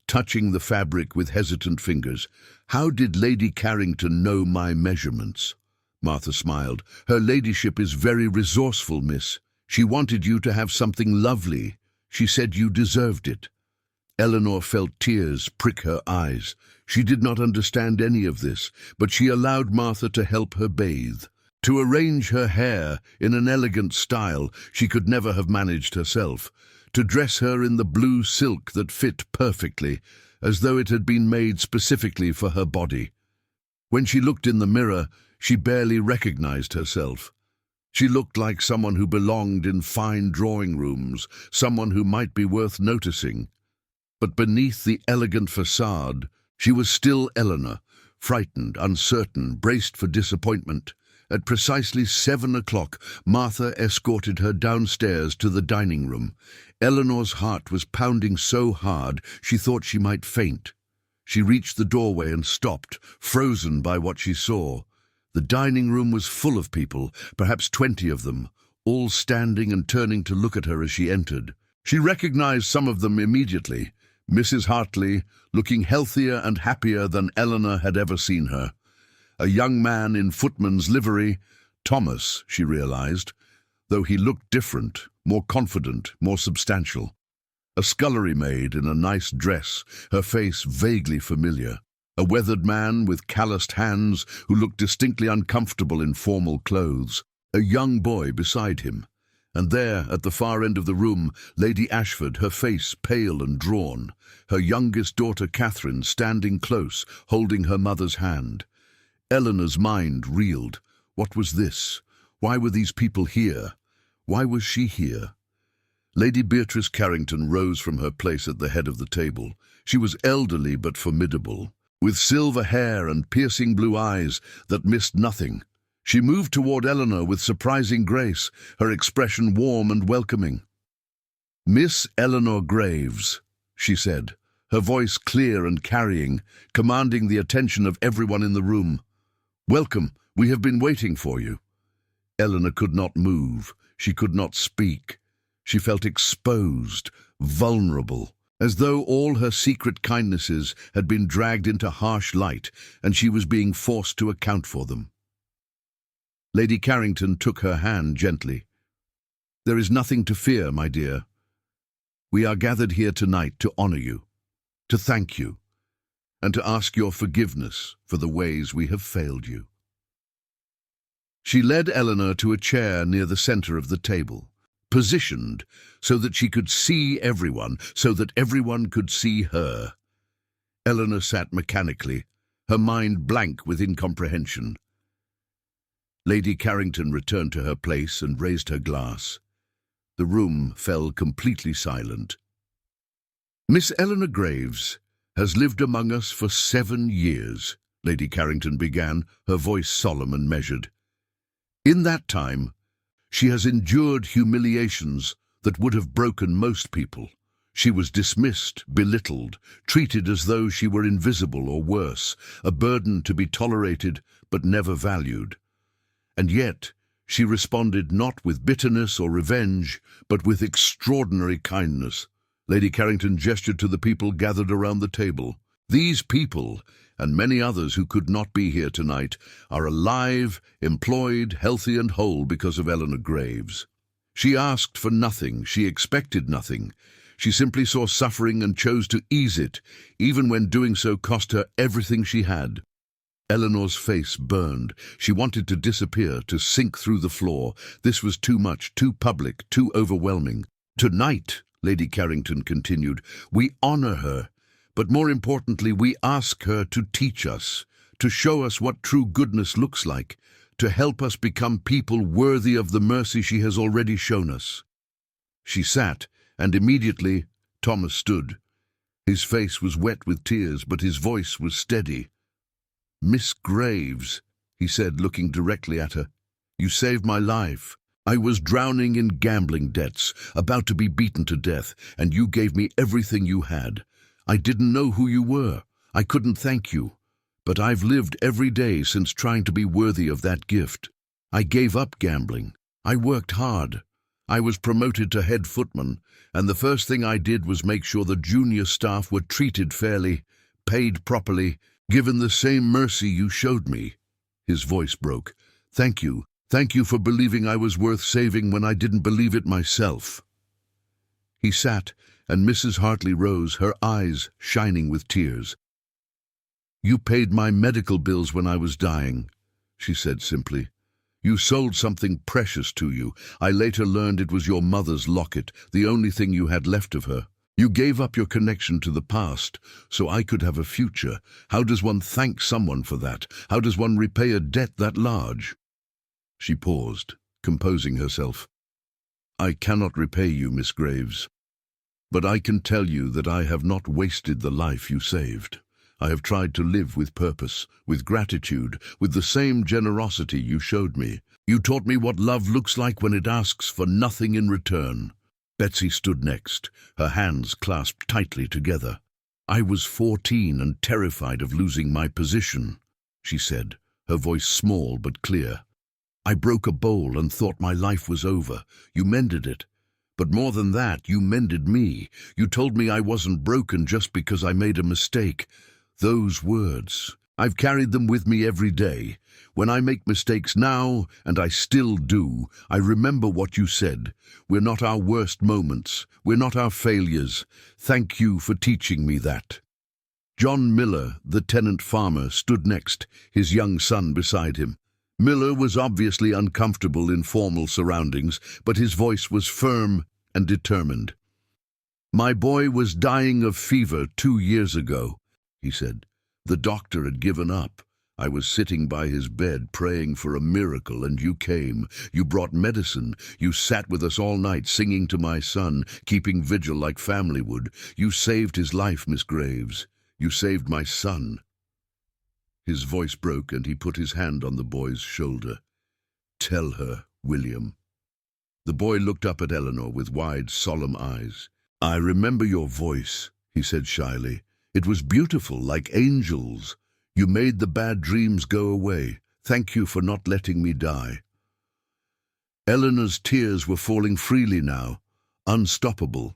touching the fabric with hesitant fingers, "how did Lady Carrington know my measurements?" Martha smiled. "Her ladyship is very resourceful, miss. She wanted you to have something lovely. She said you deserved it." Eleanor felt tears prick her eyes. She did not understand any of this, but she allowed Martha to help her bathe. To arrange her hair in an elegant style she could never have managed herself. To dress her in the blue silk that fit perfectly, as though it had been made specifically for her body. When she looked in the mirror, she barely recognized herself. She looked like someone who belonged in fine drawing rooms, someone who might be worth noticing. But beneath the elegant facade, she was still Eleanor, frightened, uncertain, braced for disappointment. At precisely 7 o'clock, Martha escorted her downstairs to the dining room. Eleanor's heart was pounding so hard she thought she might faint. She reached the doorway and stopped, frozen by what she saw. The dining room was full of people, perhaps 20 of them, all standing and turning to look at her as she entered. She recognized some of them immediately. Mrs. Hartley, looking healthier and happier than Eleanor had ever seen her. A young man in footman's livery, Thomas, she realized, though he looked different, more confident, more substantial. A scullery maid in a nice dress, her face vaguely familiar. A weathered man with calloused hands who looked distinctly uncomfortable in formal clothes. A young boy beside him. And there, at the far end of the room, Lady Ashford, her face pale and drawn. Her youngest daughter Catherine standing close, holding her mother's hand. Eleanor's mind reeled. What was this? Why were these people here? Why was she here? Lady Beatrice Carrington rose from her place at the head of the table. She was elderly but formidable, with silver hair and piercing blue eyes that missed nothing. She moved toward Eleanor with surprising grace, her expression warm and welcoming. "Miss Eleanor Graves," she said, her voice clear and carrying, commanding the attention of everyone in the room. "Welcome, we have been waiting for you." Eleanor could not move, she could not speak. She felt exposed, vulnerable, as though all her secret kindnesses had been dragged into harsh light and she was being forced to account for them. Lady Carrington took her hand gently. "There is nothing to fear, my dear. We are gathered here tonight to honor you, to thank you, and to ask your forgiveness for the ways we have failed you." She led Eleanor to a chair near the center of the table, positioned so that she could see everyone, so that everyone could see her. Eleanor sat mechanically, her mind blank with incomprehension. Lady Carrington returned to her place and raised her glass. The room fell completely silent. "Miss Eleanor Graves has lived among us for 7 years, Lady Carrington began, her voice solemn and measured. "In that time, she has endured humiliations that would have broken most people. She was dismissed, belittled, treated as though she were invisible or worse, a burden to be tolerated but never valued. And yet, she responded not with bitterness or revenge, but with extraordinary kindness." Lady Carrington gestured to the people gathered around the table. "These people, and many others who could not be here tonight, are alive, employed, healthy and whole because of Eleanor Graves. She asked for nothing, she expected nothing. She simply saw suffering and chose to ease it, even when doing so cost her everything she had." Eleanor's face burned. She wanted to disappear, to sink through the floor. This was too much, too public, too overwhelming. "Tonight," Lady Carrington continued, "we honor her, but more importantly, we ask her to teach us, to show us what true goodness looks like, to help us become people worthy of the mercy she has already shown us." She sat, and immediately Thomas stood. His face was wet with tears, but his voice was steady. "Miss Graves," he said, looking directly at her, "you saved my life. I was drowning in gambling debts, about to be beaten to death, and you gave me everything you had. I didn't know who you were. I couldn't thank you. But I've lived every day since trying to be worthy of that gift. I gave up gambling. I worked hard. I was promoted to head footman, and the first thing I did was make sure the junior staff were treated fairly, paid properly, given the same mercy you showed me." His voice broke. "Thank you. Thank you for believing I was worth saving when I didn't believe it myself." He sat, and Mrs. Hartley rose, her eyes shining with tears. "You paid my medical bills when I was dying," she said simply. "You sold something precious to you. I later learned it was your mother's locket, the only thing you had left of her. You gave up your connection to the past, so I could have a future. How does one thank someone for that? How does one repay a debt that large?" She paused, composing herself. "I cannot repay you, Miss Graves, but I can tell you that I have not wasted the life you saved. I have tried to live with purpose, with gratitude, with the same generosity you showed me. You taught me what love looks like when it asks for nothing in return." Betsy stood next, her hands clasped tightly together. "I was 14 and terrified of losing my position," she said, her voice small but clear. "I broke a bowl and thought my life was over. You mended it. But more than that, you mended me. You told me I wasn't broken just because I made a mistake. Those words, I've carried them with me every day. When I make mistakes now, and I still do, I remember what you said. We're not our worst moments. We're not our failures. Thank you for teaching me that." John Miller, the tenant farmer, stood next, his young son beside him. Miller was obviously uncomfortable in formal surroundings, but his voice was firm and determined. "My boy was dying of fever 2 years ago," he said. "The doctor had given up. I was sitting by his bed praying for a miracle, and you came. You brought medicine. You sat with us all night singing to my son, keeping vigil like family would. You saved his life, Miss Graves. You saved my son." His voice broke, and he put his hand on the boy's shoulder. "Tell her, William." The boy looked up at Eleanor with wide, solemn eyes. "I remember your voice," he said shyly. "It was beautiful, like angels. You made the bad dreams go away. Thank you for not letting me die." Eleanor's tears were falling freely now, unstoppable.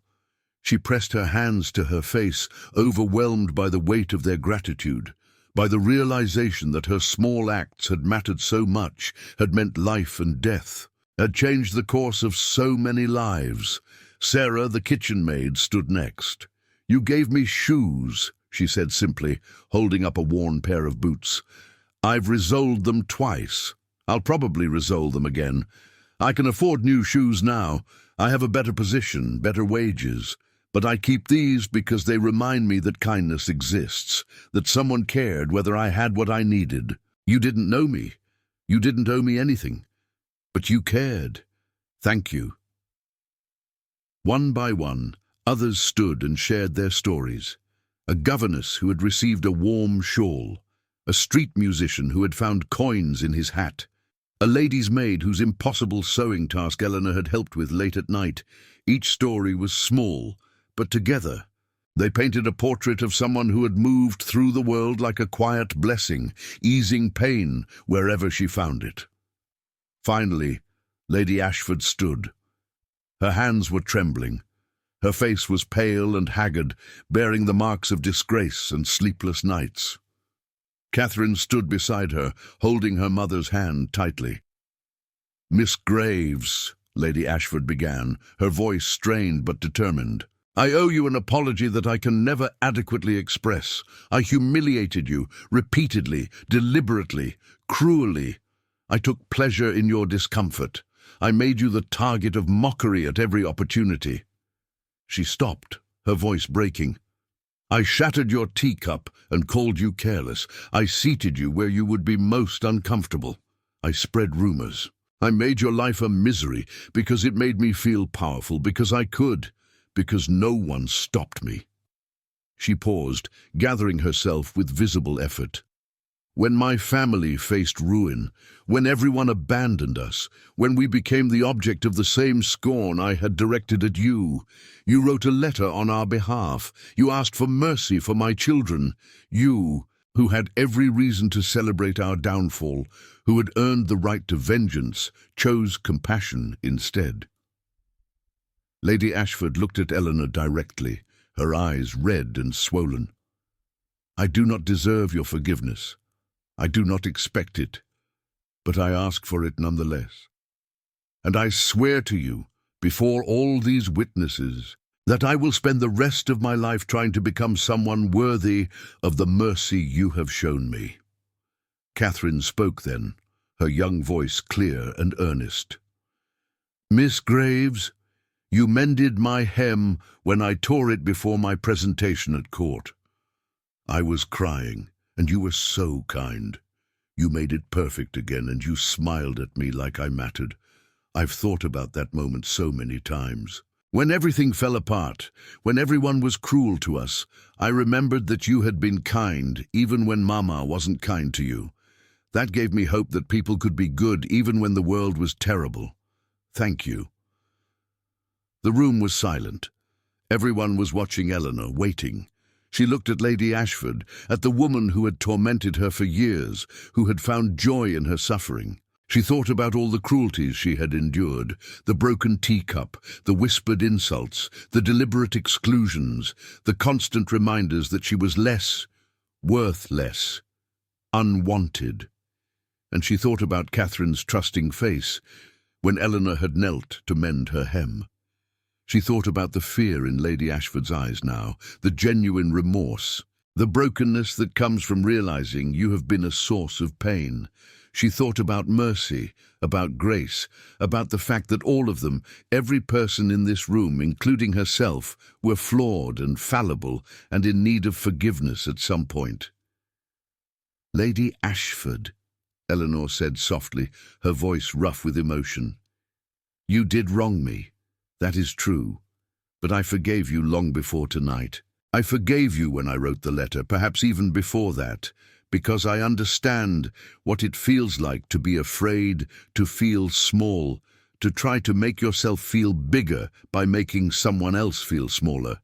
She pressed her hands to her face, overwhelmed by the weight of their gratitude, by the realization that her small acts had mattered so much, had meant life and death, had changed the course of so many lives. Sarah, the kitchen maid, stood next. "You gave me shoes," she said simply, holding up a worn pair of boots. "I've resoled them twice. I'll probably resole them again. I can afford new shoes now. I have a better position, better wages. But I keep these because they remind me that kindness exists, that someone cared whether I had what I needed. You didn't know me. You didn't owe me anything. But you cared. Thank you." One by one, others stood and shared their stories. A governess who had received a warm shawl, a street musician who had found coins in his hat, a lady's maid whose impossible sewing task Eleanor had helped with late at night. Each story was small, but together they painted a portrait of someone who had moved through the world like a quiet blessing, easing pain wherever she found it. Finally, Lady Ashford stood. Her hands were trembling. Her face was pale and haggard, bearing the marks of disgrace and sleepless nights. Catherine stood beside her, holding her mother's hand tightly. "Miss Graves," Lady Ashford began, her voice strained but determined, "I owe you an apology that I can never adequately express. I humiliated you, repeatedly, deliberately, cruelly. I took pleasure in your discomfort. I made you the target of mockery at every opportunity." She stopped, her voice breaking. "I shattered your teacup and called you careless. I seated you where you would be most uncomfortable. I spread rumors. I made your life a misery because it made me feel powerful, because I could, because no one stopped me." She paused, gathering herself with visible effort. When my family faced ruin, when everyone abandoned us, when we became the object of the same scorn I had directed at you, you wrote a letter on our behalf. You asked for mercy for my children. You, who had every reason to celebrate our downfall, who had earned the right to vengeance, chose compassion instead. Lady Ashford looked at Eleanor directly, her eyes red and swollen. I do not deserve your forgiveness. I do not expect it, but I ask for it nonetheless. And I swear to you, before all these witnesses, that I will spend the rest of my life trying to become someone worthy of the mercy you have shown me. Catherine spoke then, her young voice clear and earnest. Miss Graves, you mended my hem when I tore it before my presentation at court. I was crying, and you were so kind. You made it perfect again, and you smiled at me like I mattered. I've thought about that moment so many times. When everything fell apart, when everyone was cruel to us, I remembered that you had been kind, even when Mama wasn't kind to you. That gave me hope that people could be good even when the world was terrible. Thank you. The room was silent. Everyone was watching Eleanor, waiting. She looked at Lady Ashford, at the woman who had tormented her for years, who had found joy in her suffering. She thought about all the cruelties she had endured, the broken teacup, the whispered insults, the deliberate exclusions, the constant reminders that she was less, worth less, unwanted. And she thought about Catherine's trusting face when Eleanor had knelt to mend her hem. She thought about the fear in Lady Ashford's eyes now, the genuine remorse, the brokenness that comes from realizing you have been a source of pain. She thought about mercy, about grace, about the fact that all of them, every person in this room, including herself, were flawed and fallible and in need of forgiveness at some point. Lady Ashford, Eleanor said softly, her voice rough with emotion. You did wrong me. That is true. But I forgave you long before tonight. I forgave you when I wrote the letter, perhaps even before that, because I understand what it feels like to be afraid, to feel small, to try to make yourself feel bigger by making someone else feel smaller.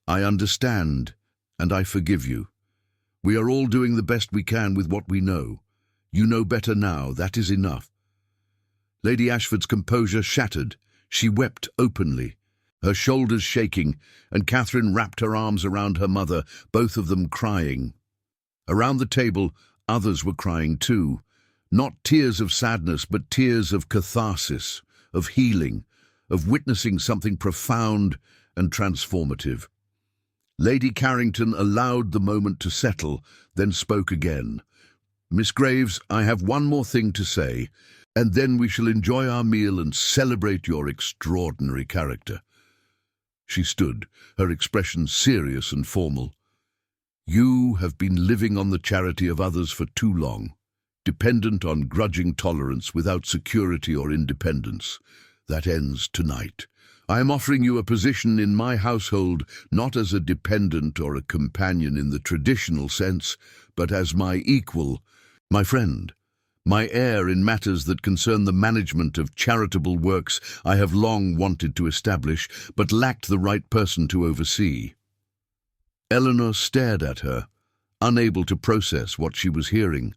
I understand, and I forgive you. We are all doing the best we can with what we know. You know better now, that is enough. Lady Ashford's composure shattered. She wept openly, her shoulders shaking, and Catherine wrapped her arms around her mother, both of them crying. Around the table, others were crying too, not tears of sadness, but tears of catharsis, of healing, of witnessing something profound and transformative. Lady Carrington allowed the moment to settle, then spoke again. Miss Graves, I have one more thing to say, and then we shall enjoy our meal and celebrate your extraordinary character. She stood, her expression serious and formal. You have been living on the charity of others for too long, dependent on grudging tolerance without security or independence. That ends tonight. I am offering you a position in my household, not as a dependent or a companion in the traditional sense, but as my equal, my friend, my heir in matters that concern the management of charitable works I have long wanted to establish, but lacked the right person to oversee. Eleanor stared at her, unable to process what she was hearing.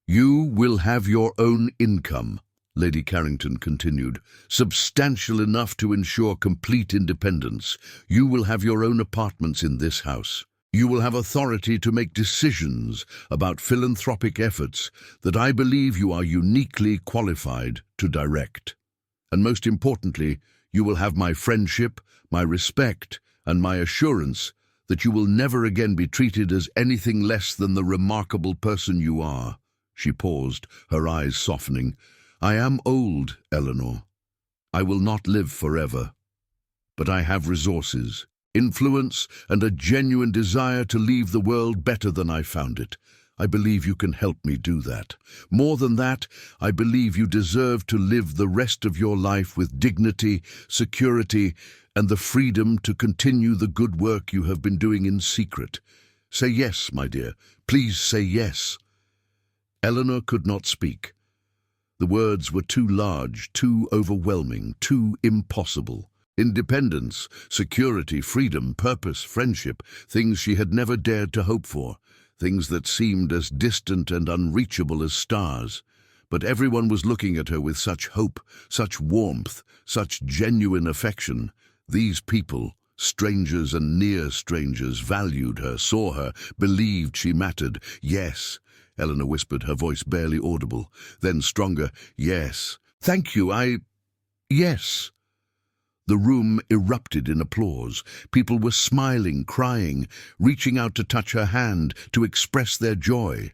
You will have your own income, Lady Carrington continued, substantial enough to ensure complete independence. You will have your own apartments in this house. You will have authority to make decisions about philanthropic efforts that I believe you are uniquely qualified to direct. And most importantly, you will have my friendship, my respect, and my assurance that you will never again be treated as anything less than the remarkable person you are. She paused, her eyes softening. I am old, Eleanor. I will not live forever. But I have resources, influence, and a genuine desire to leave the world better than I found it. I believe you can help me do that. More than that, I believe you deserve to live the rest of your life with dignity, security, and the freedom to continue the good work you have been doing in secret. Say yes, my dear. Please say yes." Eleanor could not speak. The words were too large, too overwhelming, too impossible. Independence, security, freedom, purpose, friendship, things she had never dared to hope for, things that seemed as distant and unreachable as stars. But everyone was looking at her with such hope, such warmth, such genuine affection. These people, strangers and near strangers, valued her, saw her, believed she mattered. "Yes," Eleanor whispered, her voice barely audible. Then stronger, "Yes. Thank you, yes." The room erupted in applause. People were smiling, crying, reaching out to touch her hand, to express their joy.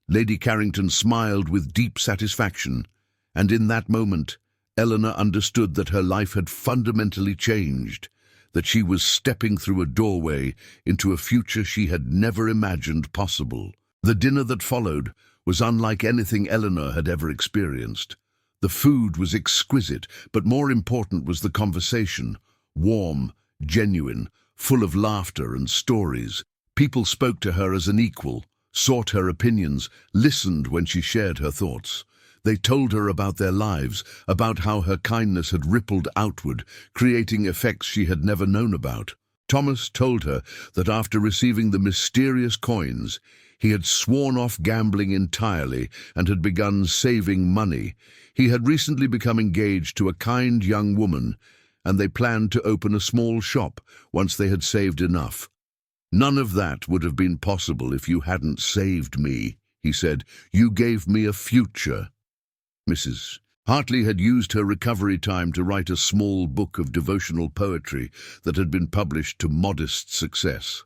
Lady Carrington smiled with deep satisfaction, and in that moment, Eleanor understood that her life had fundamentally changed, that she was stepping through a doorway into a future she had never imagined possible. The dinner that followed was unlike anything Eleanor had ever experienced. The food was exquisite, but more important was the conversation, warm, genuine, full of laughter and stories. People spoke to her as an equal, sought her opinions, listened when she shared her thoughts. They told her about their lives, about how her kindness had rippled outward, creating effects she had never known about. Thomas told her that after receiving the mysterious coins, he had sworn off gambling entirely and had begun saving money. He had recently become engaged to a kind young woman, and they planned to open a small shop once they had saved enough. "None of that would have been possible if you hadn't saved me," he said. "You gave me a future." Mrs. Hartley had used her recovery time to write a small book of devotional poetry that had been published to modest success.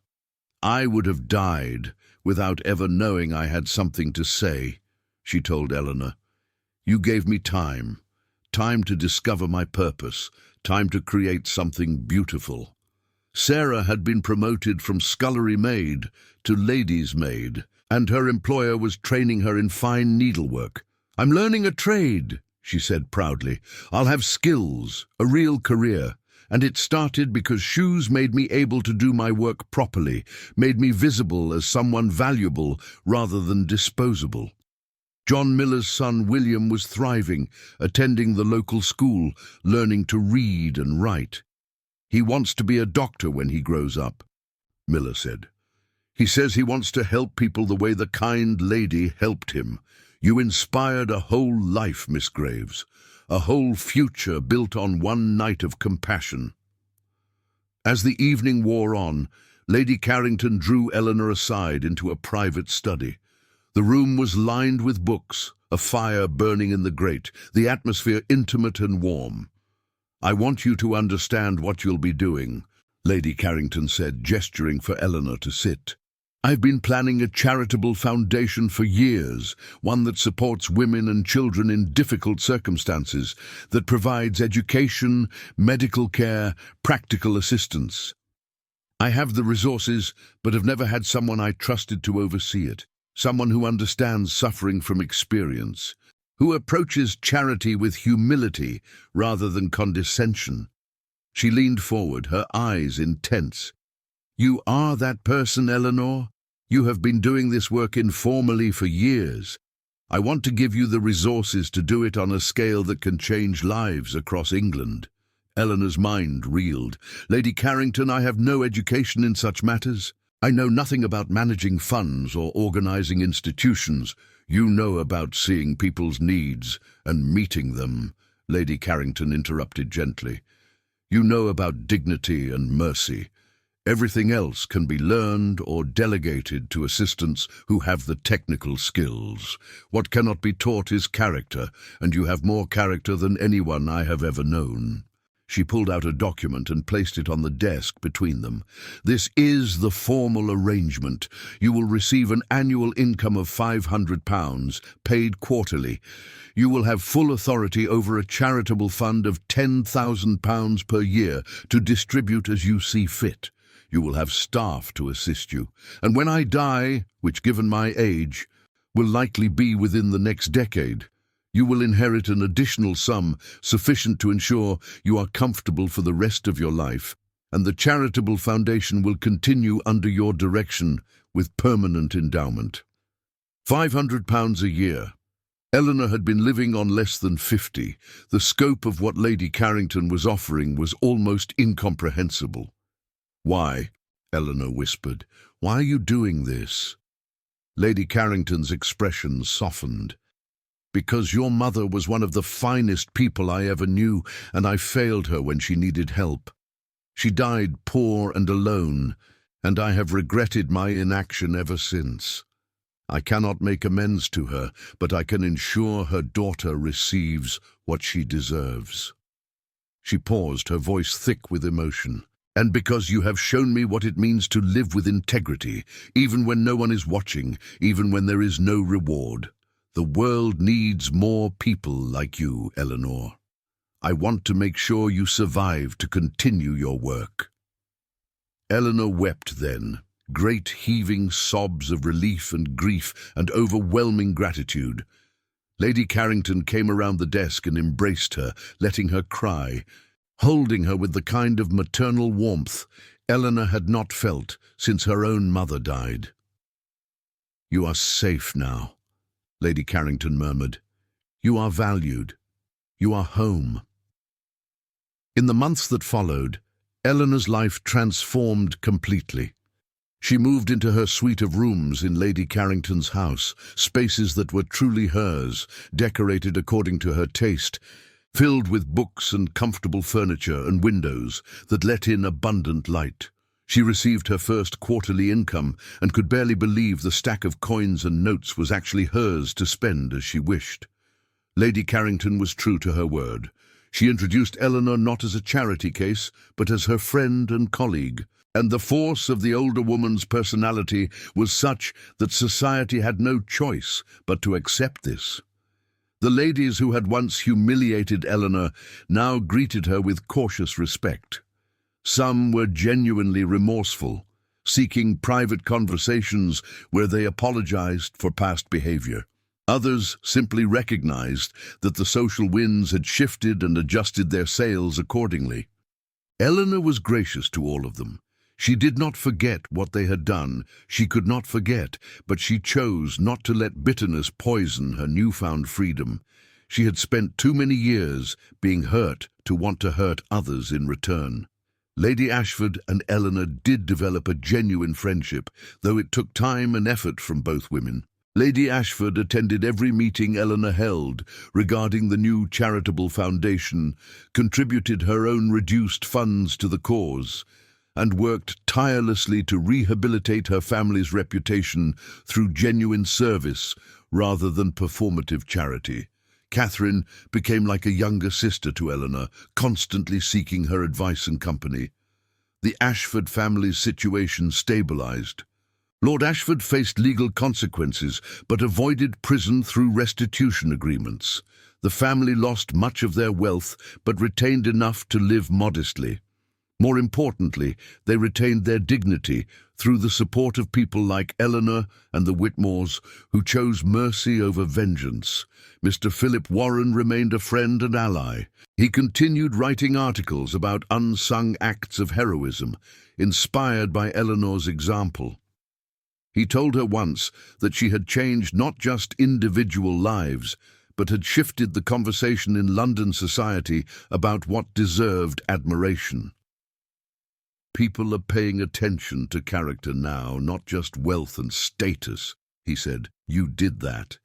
"I would have died without ever knowing I had something to say," she told Eleanor. "You gave me time to discover my purpose, time to create something beautiful." Sarah had been promoted from scullery maid to lady's maid, and her employer was training her in fine needlework. "I'm learning a trade," she said proudly. "I'll have skills, a real career. And it started because shoes made me able to do my work properly, made me visible as someone valuable rather than disposable." John Miller's son William was thriving, attending the local school, learning to read and write. "He wants to be a doctor when he grows up," Miller said. "He says he wants to help people the way the kind lady helped him. You inspired a whole life, Miss Graves, a whole future built on one night of compassion." As the evening wore on, Lady Carrington drew Eleanor aside into a private study. The room was lined with books, a fire burning in the grate, the atmosphere intimate and warm. "I want you to understand what you'll be doing," Lady Carrington said, gesturing for Eleanor to sit. "I've been planning a charitable foundation for years, one that supports women and children in difficult circumstances, that provides education, medical care, practical assistance. I have the resources, but have never had someone I trusted to oversee it, someone who understands suffering from experience, who approaches charity with humility rather than condescension." She leaned forward, her eyes intense. "You are that person, Eleanor. You have been doing this work informally for years. I want to give you the resources to do it on a scale that can change lives across England." Eleanor's mind reeled. "Lady Carrington, I have no education in such matters. I know nothing about managing funds or organizing institutions. You know about seeing people's needs and meeting them," Lady Carrington interrupted gently. "You know about dignity and mercy. Everything else can be learned or delegated to assistants who have the technical skills. What cannot be taught is character, and you have more character than anyone I have ever known." She pulled out a document and placed it on the desk between them. "This is the formal arrangement. You will receive an annual income of £500, paid quarterly. You will have full authority over a charitable fund of £10,000 per year to distribute as you see fit. You will have staff to assist you. And when I die, which given my age, will likely be within the next decade, you will inherit an additional sum sufficient to ensure you are comfortable for the rest of your life, and the charitable foundation will continue under your direction with permanent endowment. £500 a year. Eleanor had been living on less than 50. The scope of what Lady Carrington was offering was almost incomprehensible. "Why?" Eleanor whispered. "Why are you doing this?" Lady Carrington's expression softened. "Because your mother was one of the finest people I ever knew, and I failed her when she needed help. She died poor and alone, and I have regretted my inaction ever since. I cannot make amends to her, but I can ensure her daughter receives what she deserves." She paused, her voice thick with emotion. "And because you have shown me what it means to live with integrity, even when no one is watching, even when there is no reward. The world needs more people like you, Eleanor. I want to make sure you survive to continue your work." Eleanor wept then, great heaving sobs of relief and grief and overwhelming gratitude. Lady Carrington came around the desk and embraced her, letting her cry, holding her with the kind of maternal warmth Eleanor had not felt since her own mother died. "You are safe now," Lady Carrington murmured. "You are valued. You are home." In the months that followed, Eleanor's life transformed completely. She moved into her suite of rooms in Lady Carrington's house, spaces that were truly hers, decorated according to her taste, filled with books and comfortable furniture and windows that let in abundant light. She received her first quarterly income and could barely believe the stack of coins and notes was actually hers to spend as she wished. Lady Carrington was true to her word. She introduced Eleanor not as a charity case, but as her friend and colleague, and the force of the older woman's personality was such that society had no choice but to accept this. The ladies who had once humiliated Eleanor now greeted her with cautious respect. Some were genuinely remorseful, seeking private conversations where they apologized for past behavior. Others simply recognized that the social winds had shifted and adjusted their sails accordingly. Eleanor was gracious to all of them. She did not forget what they had done. She could not forget, but she chose not to let bitterness poison her newfound freedom. She had spent too many years being hurt to want to hurt others in return. Lady Ashford and Eleanor did develop a genuine friendship, though it took time and effort from both women. Lady Ashford attended every meeting Eleanor held regarding the new charitable foundation, contributed her own reduced funds to the cause, and worked tirelessly to rehabilitate her family's reputation through genuine service rather than performative charity. Catherine became like a younger sister to Eleanor, constantly seeking her advice and company. The Ashford family's situation stabilized. Lord Ashford faced legal consequences, but avoided prison through restitution agreements. The family lost much of their wealth, but retained enough to live modestly. More importantly, they retained their dignity through the support of people like Eleanor and the Whitmores, who chose mercy over vengeance. Mr. Philip Warren remained a friend and ally. He continued writing articles about unsung acts of heroism, inspired by Eleanor's example. He told her once that she had changed not just individual lives, but had shifted the conversation in London society about what deserved admiration. "People are paying attention to character now, not just wealth and status," he said. "You did that."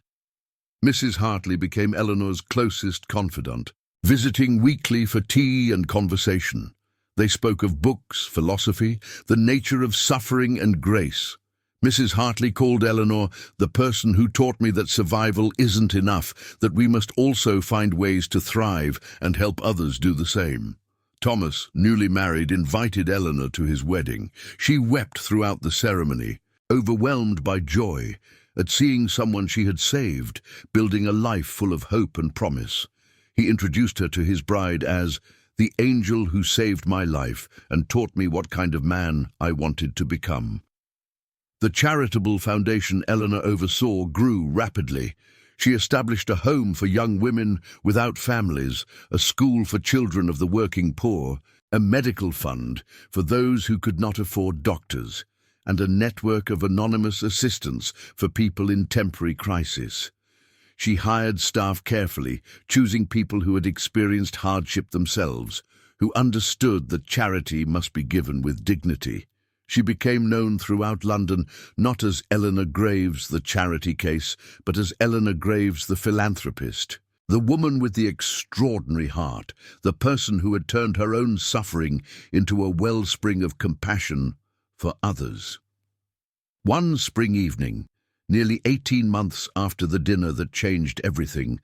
Mrs. Hartley became Eleanor's closest confidant, visiting weekly for tea and conversation. They spoke of books, philosophy, the nature of suffering and grace. Mrs. Hartley called Eleanor the person who taught me that survival isn't enough, that we must also find ways to thrive and help others do the same. Thomas, newly married, invited Eleanor to his wedding. She wept throughout the ceremony, overwhelmed by joy at seeing someone she had saved, building a life full of hope and promise. He introduced her to his bride as the angel who saved my life and taught me what kind of man I wanted to become. The charitable foundation Eleanor oversaw grew rapidly. She established a home for young women without families, a school for children of the working poor, a medical fund for those who could not afford doctors, and a network of anonymous assistance for people in temporary crisis. She hired staff carefully, choosing people who had experienced hardship themselves, who understood that charity must be given with dignity. She became known throughout London not as Eleanor Graves, the charity case, but as Eleanor Graves, the philanthropist. The woman with the extraordinary heart, the person who had turned her own suffering into a wellspring of compassion for others. One spring evening, nearly 18 months after the dinner that changed everything,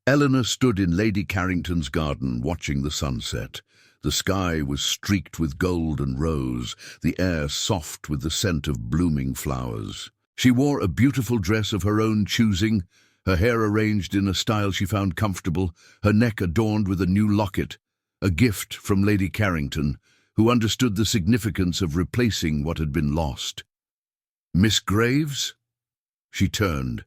Eleanor stood in Lady Carrington's garden watching the sunset. The sky was streaked with gold and rose, the air soft with the scent of blooming flowers. She wore a beautiful dress of her own choosing, her hair arranged in a style she found comfortable, her neck adorned with a new locket, a gift from Lady Carrington, who understood the significance of replacing what had been lost. "Miss Graves?" She turned.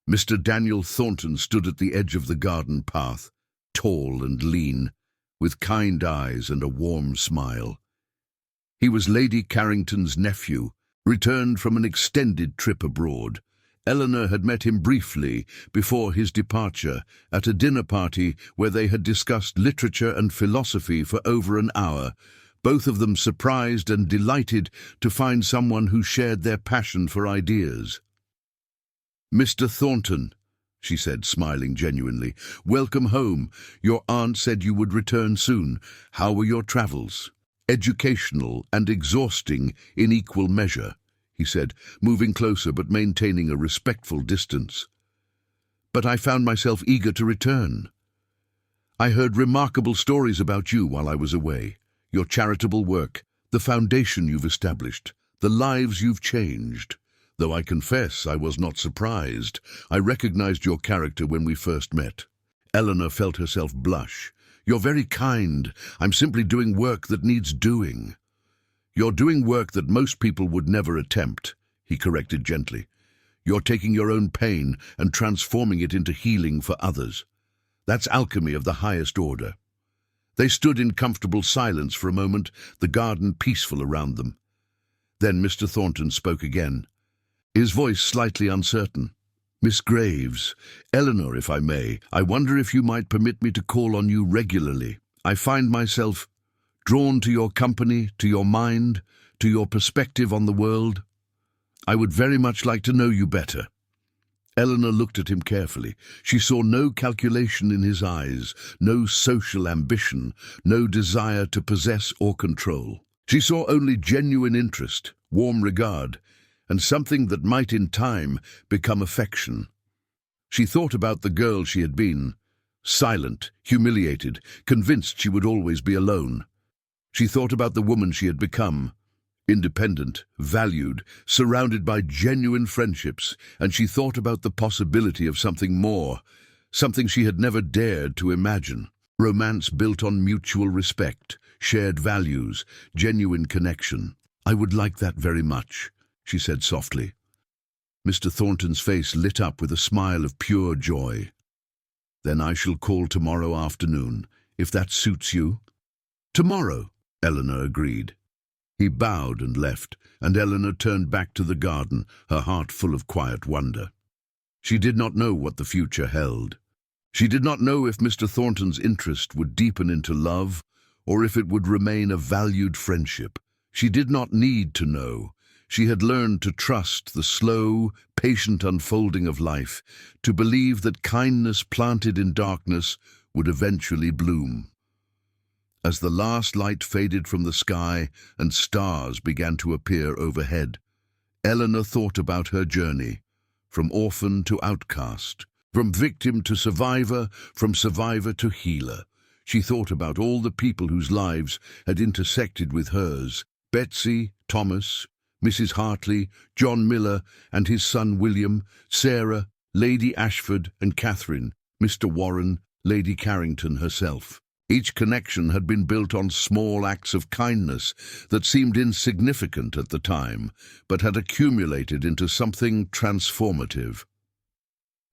Mr. Daniel Thornton stood at the edge of the garden path, tall and lean, with kind eyes and a warm smile. He was Lady Carrington's nephew, returned from an extended trip abroad. Eleanor had met him briefly before his departure at a dinner party where they had discussed literature and philosophy for over an hour, both of them surprised and delighted to find someone who shared their passion for ideas. "Mr. Thornton," she said, smiling genuinely, "welcome home. Your aunt said you would return soon. How were your travels?" "Educational and exhausting in equal measure," he said, moving closer but maintaining a respectful distance. "But I found myself eager to return. I heard remarkable stories about you while I was away. Your charitable work, the foundation you've established, the lives you've changed. Though I confess I was not surprised. I recognized your character when we first met." Eleanor felt herself blush. "You're very kind. I'm simply doing work that needs doing." "You're doing work that most people would never attempt," he corrected gently. "You're taking your own pain and transforming it into healing for others. That's alchemy of the highest order." They stood in comfortable silence for a moment, the garden peaceful around them. Then Mr. Thornton spoke again, his voice slightly uncertain. "Miss Graves, Eleanor, if I may, I wonder if you might permit me to call on you regularly. I find myself drawn to your company, to your mind, to your perspective on the world. I would very much like to know you better." Eleanor looked at him carefully. She saw no calculation in his eyes, no social ambition, no desire to possess or control. She saw only genuine interest, warm regard, and something that might in time become affection. She thought about the girl she had been, silent, humiliated, convinced she would always be alone. She thought about the woman she had become, independent, valued, surrounded by genuine friendships, and she thought about the possibility of something more, something she had never dared to imagine. Romance built on mutual respect, shared values, genuine connection. "I would like that very much," she said softly. Mr. Thornton's face lit up with a smile of pure joy. "Then I shall call tomorrow afternoon, if that suits you." "Tomorrow," Eleanor agreed. He bowed and left, and Eleanor turned back to the garden, her heart full of quiet wonder. She did not know what the future held. She did not know if Mr. Thornton's interest would deepen into love, or if it would remain a valued friendship. She did not need to know. She had learned to trust the slow, patient unfolding of life, to believe that kindness planted in darkness would eventually bloom. As the last light faded from the sky and stars began to appear overhead, Eleanor thought about her journey, from orphan to outcast, from victim to survivor, from survivor to healer. She thought about all the people whose lives had intersected with hers: Betsy, Thomas, Mrs. Hartley, John Miller and his son William, Sarah, Lady Ashford and Catherine, Mr. Warren, Lady Carrington herself. Each connection had been built on small acts of kindness that seemed insignificant at the time, but had accumulated into something transformative.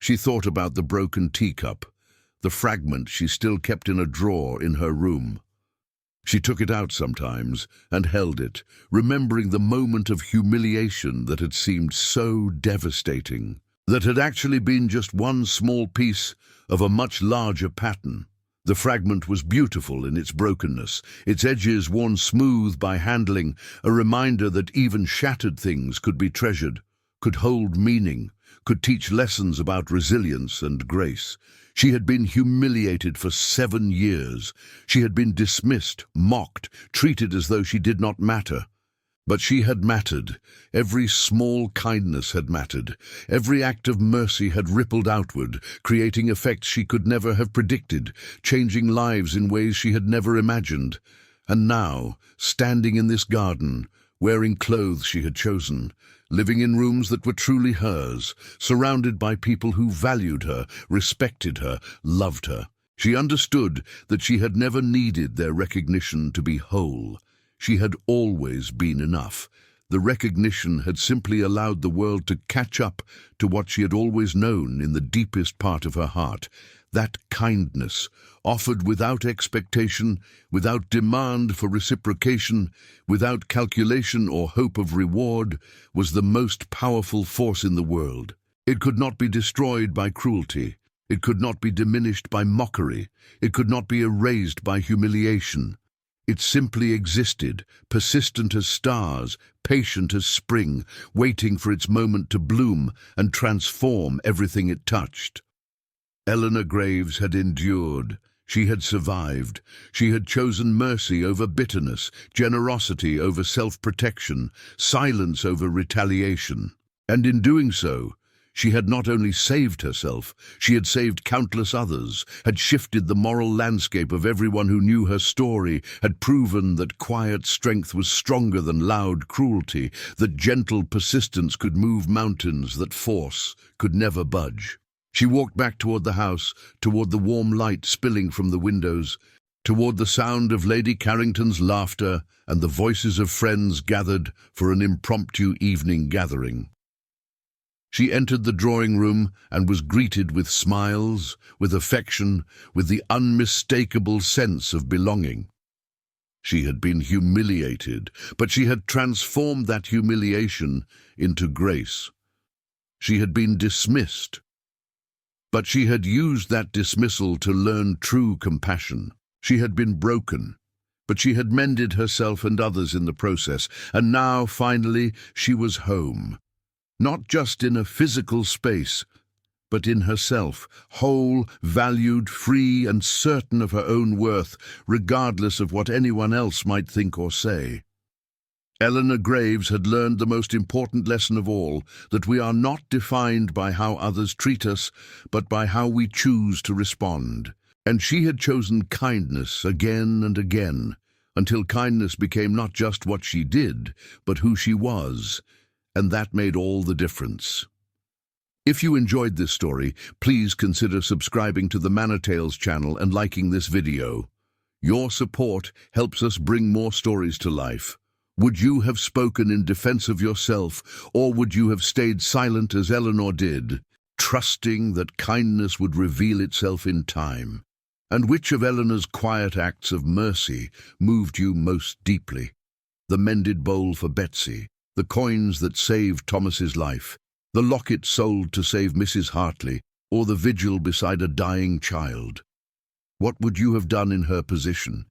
She thought about the broken teacup, the fragment she still kept in a drawer in her room. She took it out sometimes and held it, remembering the moment of humiliation that had seemed so devastating, that had actually been just one small piece of a much larger pattern. The fragment was beautiful in its brokenness, its edges worn smooth by handling, a reminder that even shattered things could be treasured, could hold meaning, could teach lessons about resilience and grace. She had been humiliated for 7 years. She had been dismissed, mocked, treated as though she did not matter. But she had mattered. Every small kindness had mattered. Every act of mercy had rippled outward, creating effects she could never have predicted, changing lives in ways she had never imagined. And now, standing in this garden, wearing clothes she had chosen, living in rooms that were truly hers, surrounded by people who valued her, respected her, loved her, she understood that she had never needed their recognition to be whole. She had always been enough. The recognition had simply allowed the world to catch up to what she had always known in the deepest part of her heart. That kindness, offered without expectation, without demand for reciprocation, without calculation or hope of reward, was the most powerful force in the world. It could not be destroyed by cruelty. It could not be diminished by mockery. It could not be erased by humiliation. It simply existed, persistent as stars, patient as spring, waiting for its moment to bloom and transform everything it touched. Eleanor Graves had endured. She had survived. She had chosen mercy over bitterness, generosity over self-protection, silence over retaliation. And in doing so, she had not only saved herself, she had saved countless others, had shifted the moral landscape of everyone who knew her story, had proven that quiet strength was stronger than loud cruelty, that gentle persistence could move mountains, that force could never budge. She walked back toward the house, toward the warm light spilling from the windows, toward the sound of Lady Carrington's laughter and the voices of friends gathered for an impromptu evening gathering. She entered the drawing room and was greeted with smiles, with affection, with the unmistakable sense of belonging. She had been humiliated, but she had transformed that humiliation into grace. She had been dismissed, but she had used that dismissal to learn true compassion. She had been broken, but she had mended herself and others in the process, and now, finally, she was home. Not just in a physical space, but in herself, whole, valued, free, and certain of her own worth, regardless of what anyone else might think or say. Eleanor Graves had learned the most important lesson of all, that we are not defined by how others treat us, but by how we choose to respond. And she had chosen kindness again and again, until kindness became not just what she did, but who she was. And that made all the difference. If you enjoyed this story, please consider subscribing to the Manor Tales channel and liking this video. Your support helps us bring more stories to life. Would you have spoken in defense of yourself, or would you have stayed silent as Eleanor did, trusting that kindness would reveal itself in time? And which of Eleanor's quiet acts of mercy moved you most deeply? The mended bowl for Betsy, the coins that saved Thomas's life, the locket sold to save Mrs. Hartley, or the vigil beside a dying child. What would you have done in her position?